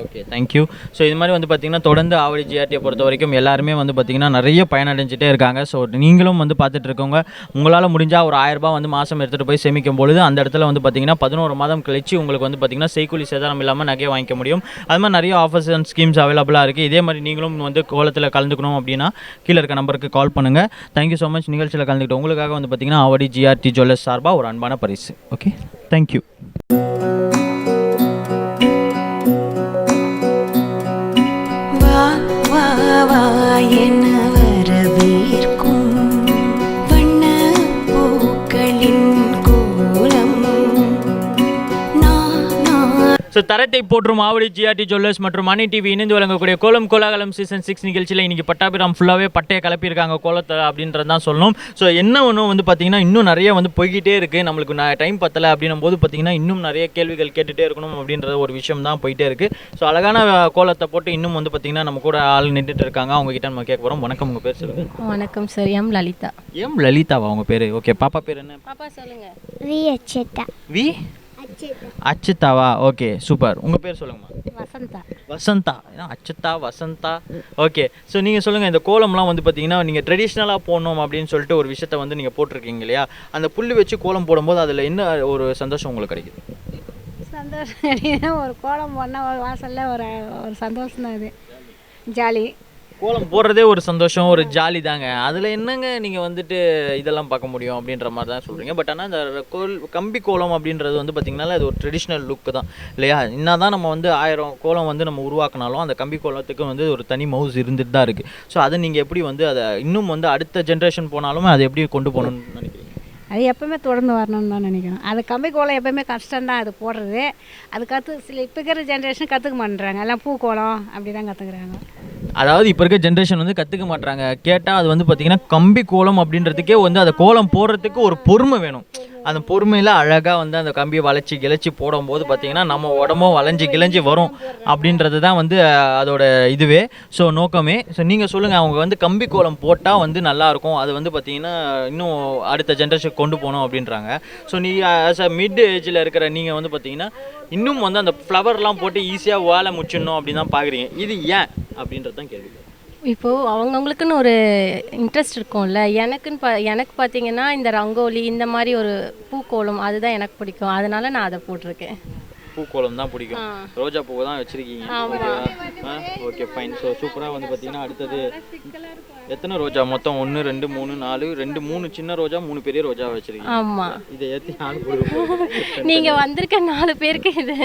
Okay, thank you. ஸோ இது மாதிரி வந்து பார்த்திங்கன்னா தொடர்ந்து ஆவடி ஜிஆர்டியை பொறுத்த வரைக்கும் எல்லாருமே வந்து பார்த்திங்கன்னா நிறைய பயனடைஞ்சிட்டே இருக்காங்க. ஸோ நீங்களும் வந்து பார்த்துட்டு இருக்கவங்க உங்களால் முடிஞ்சால் ஒரு 1000 ரூபாய் வந்து மாதம் எடுத்துகிட்டு போய் சேமிக்கும் பொழுது அந்த இடத்துல வந்து பார்த்திங்கன்னா 11 மாதம் கழிச்சு உங்களுக்கு வந்து பார்த்திங்கன்னா செய்கூலி சேதாரம் இல்லாமல் நகையை வாங்கிக்க முடியும். அது மாதிரி நிறைய ஆஃபர்ஸ் அண்ட் ஸ்கீம்ஸ் அவைலபிளாக இருக்குது. இதே மாதிரி நீங்களும் வந்து கோலத்தில் கலந்துக்கணும் அப்படின்னா கீழே இருக்க நம்பருக்கு கால் பண்ணுங்கள். Thank you so much. நிகழ்ச்சியில் கலந்துக்கிட்டு உங்களுக்காக வந்து பார்த்திங்கன்னா ஆவடி ஜிஆர்டி ஜுவல்லர்ஸ் சார்பாக ஒரு அன்பான பரிசு. Okay, thank you. ஸோ தரத்தை போற்றும் ஆவடி ஜிஆர்டி ஜுவல்லர்ஸ் மற்றும் மணி டிவி இணைந்து வழங்கக்கூடிய கோலம் கோலாகலம் சீசன் 6 நிகழ்ச்சியில் இன்றைக்கி பட்டாபிராம் ஃபுல்லாகவே பட்டையை கலப்பியிருக்காங்க கோலத்தை அப்படின்றது தான் சொல்லணும். ஸோ என்ன ஒன்று வந்து பார்த்திங்கன்னா இன்னும் நிறைய வந்து போய்கிட்டே இருக்குது. நம்மளுக்கு டைம் பத்தலை அப்படின்னும் போது பார்த்திங்கன்னா இன்னும் நிறைய கேள்விகள் கேட்டுகிட்டே இருக்கணும் அப்படின்ற ஒரு விஷயம் தான் போயிட்டே இருக்குது. ஸோ அழகான கோலத்தை போட்டு இன்னும் வந்து பார்த்திங்கன்னா நம்ம கூட ஆள் நின்றுட்டு இருக்காங்க. அவங்ககிட்ட நம்ம கேட்க போகிறோம். வணக்கம், உங்கள் பேர் சொல்லுங்கள். வணக்கம் சார், எம் லலிதா. எம் லலிதாவா உங்கள் பேர்? ஓகே, பாப்பா பேர் என்ன? பாப்பா சொல்லுங்கள். வி அச்சிதா. வி அச்சிதாவா? Okay, super. உங்கள் பேர் சொல்லுங்கம்மா. வசந்தா. வசந்தா. அச்சிதா, வசந்தா. ஓகே, ஸோ நீங்கள் சொல்லுங்கள், இந்த கோலம்லாம் வந்து பார்த்தீங்கன்னா நீங்கள் ட்ரெடிஷ்னலாக போடணும் அப்படின்னு சொல்லிட்டு ஒரு விஷயத்தை வந்து நீங்கள் போட்டிருக்கீங்க இல்லையா? அந்த புல்லு வச்சு கோலம் போடும்போது அதில் என்ன ஒரு சந்தோஷம் உங்களுக்கு கிடைக்குது? சந்தோஷம், ஒரு கோலம் போனால் ஒரு வாசலில் ஒரு சந்தோஷம் தான். அது ஜாலி. கோலம் போடுறதே ஒரு சந்தோஷம், ஒரு ஜாலி தாங்க. அதில் என்னங்க நீங்கள் வந்துட்டு இதெல்லாம் பார்க்க முடியும் அப்படின்ற மாதிரி தான் சொல்கிறீங்க. பட் ஆனால் இந்த கம்பி கோலம் அப்படின்றது வந்து பார்த்திங்கன்னா அது ஒரு ட்ரெடிஷ்னல் லுக்கு தான் இல்லையா? என்ன தான் நம்ம வந்து 1000 கோலம் வந்து நம்ம உருவாக்கினாலும் அந்த கம்பி கோலத்துக்கு வந்து ஒரு தனி மவுஸ் இருந்துட்டு தான் இருக்குது. ஸோ அதை நீங்கள் எப்படி வந்து அதை இன்னும் வந்து அடுத்த ஜென்ரேஷன் போனாலும் அதை எப்படி கொண்டு போகணும்னு நினைக்கிறீங்க? அது எப்போவுமே தொடர்ந்து வரணும்னு தான் நினைக்கிறேன். அது கம்பி கோலம் எப்போயுமே கஷ்டம் தான் அது போடுறது. அது சில இப்போ இருக்கிற ஜென்ரேஷன் கற்றுக்க மாட்டேறாங்க. எல்லாம் பூ கோலம் அப்படி தான் கற்றுக்குறாங்க. அதாவது இப்போ இருக்க ஜென்ரேஷன் வந்து கற்றுக்க மாட்டுறாங்க. கேட்டால் அது வந்து பார்த்திங்கன்னா கம்பி கோலம் அப்படின்றதுக்கே வந்து அந்த கோலம் போடுறதுக்கு ஒரு பொறுமை வேணும். அந்த பொறுமையில் அழகாக வந்து அந்த கம்பியை வளைச்சி கிளச்சி போடும்போது பார்த்திங்கன்னா நம்ம உடம்பும் வளைஞ்சி கிளஞ்சி வரும் அப்படின்றது தான் வந்து அதோட இதுவே. ஸோ நோக்கமே. ஸோ நீங்கள் சொல்லுங்கள், அவங்க வந்து கம்பி கோலம் போட்டால் வந்து நல்லாயிருக்கும், அது வந்து பார்த்திங்கன்னா இன்னும் அடுத்த ஜென்ரேஷன் கொண்டு போகணும் அப்படின்றாங்க. ஸோ நீங்கள் ஆஸ் அ மிட் ஏஜில் இருக்கிற நீங்கள் வந்து பார்த்திங்கன்னா இன்னும் வந்து அந்த ஃப்ளவர்லாம் போட்டு ஈஸியாக வேலை முடிச்சிடணும் அப்படின்னு தான் பார்க்குறீங்க. இது ஏன் அப்படின்றது தான் கேள்வி. இப்போது அவங்கவுங்களுக்குன்னு ஒரு இன்ட்ரெஸ்ட் இருக்கும்ல. எனக்கு பார்த்தீங்கன்னா இந்த ரங்கோலி இந்த மாதிரி ஒரு பூக்கோலம் அதுதான் எனக்கு பிடிக்கும். அதனால நான் அதை போட்டிருக்கேன். பூக்கோலம் தான் பிடிக்கும். ரோஜா பூவை தான் வச்சுருக்கீங்க. Okay, fine. ஸோ சூப்பராக வந்து பார்த்தீங்கன்னா அடுத்தது எத்தனை ரோஜா மொத்தம்? 1 2 3 4 2 3 சின்ன ரோஜா 3 பெரிய ரோஜா வச்சுருக்கீங்க. ஆமாம். இதை ஏற்றி ஆள் கொடுக்கும். நீங்கள் வந்திருக்க 4 பேருக்கு இது.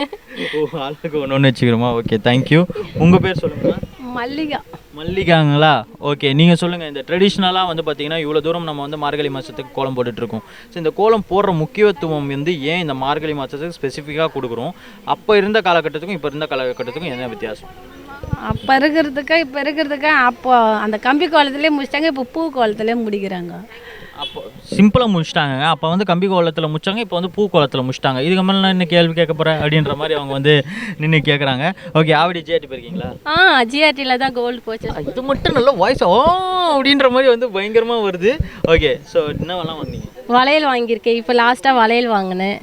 ஓ, ஆளுக்கு ஒன்று வச்சுக்கிறோமா? Okay, thank you. உங்கள் பேர் சொல்லுங்கள். மல்லிகா. மல்லிகாங்களா? ஓகே, நீங்கள் சொல்லுங்கள். இந்த ட்ரெடிஷ்னலாக வந்து பார்த்திங்கன்னா இவ்வளோ தூரம் நம்ம வந்து மார்கழி மாதத்துக்கு கோலம் போட்டுட்ருக்கோம். ஸோ இந்த கோலம் போடுற முக்கியத்துவம் வந்து ஏன் இந்த மார்கழி மாதத்துக்கு ஸ்பெசிஃபிக்காக கொடுக்குறோம்? அப்போ இருந்த காலகட்டத்துக்கும் இப்போ இருந்த காலகட்டத்துக்கும் என்ன வித்தியாசம்? அப்போ இருக்கிறதுக்கு அப்போ அந்த கம்பி கோலத்துலேயே முடிச்சிட்டாங்க. இப்போ பூ கோலத்துலேயே முடிக்கிறாங்க. அப்போ சிம்பிளாக முடிச்சிட்டாங்க. அப்போ வந்து கம்பி கோலத்தில் முடிச்சாங்க, இப்போ வந்து பூ கோலத்தில் முடிச்சிட்டாங்க. இதுக்கு மேலே நான் இன்னும் கேள்வி கேட்க போகிறேன் அப்படின்ற மாதிரி அவங்க வந்து நின்று கேட்குறாங்க. ஓகே, ஆவடி ஜிஆர்டி போயிருக்கீங்களா? ஜிஆர்டியில் தான் கோல்டு போச்சு. இது மட்டும் நல்ல வாய்ஸ் ஓ அப்படின்ற மாதிரி வந்து பயங்கரமாக வருது. ஓகே, ஸோ என்னவெல்லாம் வந்தீங்க? வளையல் வாங்கியிருக்கேன். இப்போ லாஸ்ட்டாக வளையல் வாங்கினேன்.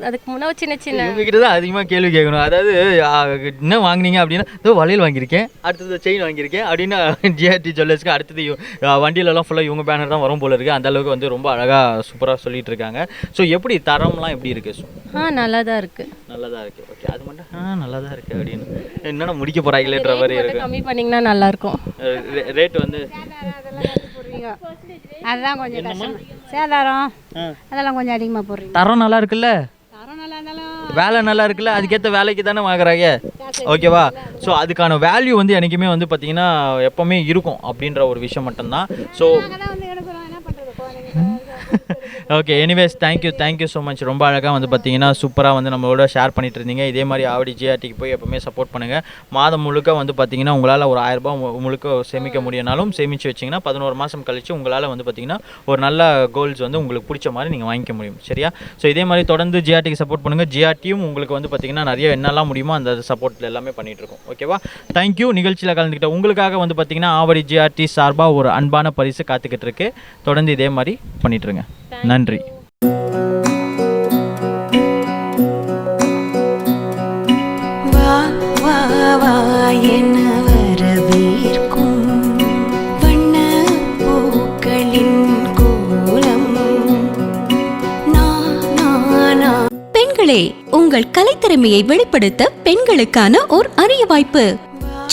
அதுக்கு முன்னாடி சின்ன உங்ககிட்ட தான் அதிகமாக கேள்வி கேட்கணும். அதாவது என்ன வாங்கினீங்க அப்படின்னா, இதோ வளையல் வாங்கியிருக்கேன், அடுத்தது செயின் வாங்கியிருக்கேன் அப்படின்னா ஜிஆர்டி ஜுவல்லர்ஸ்க்கு அடுத்தது வண்டியிலலாம் ஃபுல்லாக இவங்க பேனர் தான் வரும் போல இருக்குது. அந்தளவுக்கு வந்து ரொம்ப அழகாக சூப்பராக சொல்லிட்டு இருக்காங்க. ஸோ எப்படி தரம்லாம் எப்படி இருக்குது? நல்லா தான் இருக்குது. நல்லா தான் இருக்குது. ஓகே, அது மட்டும் நல்லா தான் இருக்குது அப்படின்னு என்னென்ன முடிக்க போகிறாங்களேன்ற மாதிரி இருக்குது. கம்மி பண்ணிங்கன்னா நல்லாயிருக்கும். ரேட் வந்து அதுதான் கொஞ்சம் கஷ்டம். சேதாரம் அதெல்லாம் கொஞ்சம் அதிகமாக போடுறீங்க. தரம் நல்லா இருக்குல்ல, வேலை நல்லா இருக்குல்ல, அதுக்கேற்ற வேலைக்கு தானே வாங்குறாங்க. ஓகேவா? ஸோ அதுக்கான வேல்யூ வந்து என்றைக்குமே வந்து பார்த்திங்கன்னா எப்போவுமே இருக்கும் அப்படின்ற ஒரு விஷயம் மட்டும்தான். So okay, anyways thank you so much. ரொம்ப அழகாக வந்து பார்த்தீங்கன்னா சூப்பராக வந்து நம்மளோட ஷேர் பண்ணிட்டு இருந்தீங்க. இதே மாதிரி ஆவடி ஜிஆர்டிக்கு போய் எப்போவுமே சப்போர்ட் பண்ணுங்கள். மாதம் முழுக்க வந்து பார்த்தீங்கன்னா உங்களால் ஒரு 1000 ரூபாய் முழுக்க சேமிக்க முடியனாலும் சேமித்து வச்சிங்கன்னா 11 மாதம் கழித்து உங்களால் வந்து பார்த்தீங்கன்னா ஒரு நல்ல கோல்ஸ் வந்து உங்களுக்கு பிடிச்ச மாதிரி நீங்கள் வாங்கிக்க முடியும். சரியா? ஸோ இதே மாதிரி தொடர்ந்து ஜிஆர்டிக்கு சப்போர்ட் பண்ணுங்கள். ஜிஆர்டியும் உங்களுக்கு வந்து பார்த்தீங்கன்னா நிறைய என்னெல்லாம் முடியுமோ அந்த சப்போர்ட்டில் எல்லாமே பண்ணிகிட்ருக்கோம். ஓகேவா? தேங்க்யூ. நிகழ்ச்சியில் கலந்துக்கிட்ட உங்களுக்காக வந்து பார்த்தீங்கன்னா ஆவடி ஜிஆர்டி சார்பாக ஒரு அன்பான பரிசு காத்துக்கிட்டு இருக்கு. தொடர்ந்து இதே மாதிரி பண்ணிட்டுருங்க. நன்றி. பெண்களே, உங்கள் கலைத்திறமையை வெளிப்படுத்த பெண்களுக்கான ஓர் அரிய வாய்ப்பு.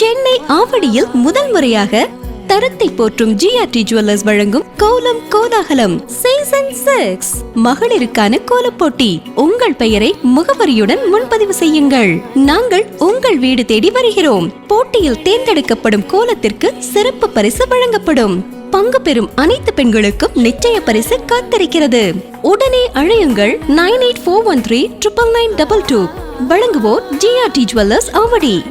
சென்னை ஆவடியில் முதல் முறையாக தரத்தை போற்றும் ஜிஆர்டி ஜுவல்லர்ஸ் வழங்கும் கோலம் கோலாகலம் சீசன் 6 மகளிருக்கான கோலப் போட்டி. உங்கள் பெயரை முகவரியுடன் முன்பதிவு செய்யுங்கள். நாங்கள் உங்கள் வீடு தேடி வருகிறோம். போட்டியில் தேர்ந்தெடுக்கப்படும் கோலத்திற்கு சிறப்பு பரிசு வழங்கப்படும். பங்கு பெறும் அனைத்து பெண்களுக்கும் நிச்சய பரிசு காத்திருக்கிறது. உடனே அழையுங்கள் 9841399922. வழங்குவோர் GRT ஜுவல்லர்ஸ் ஆவடி.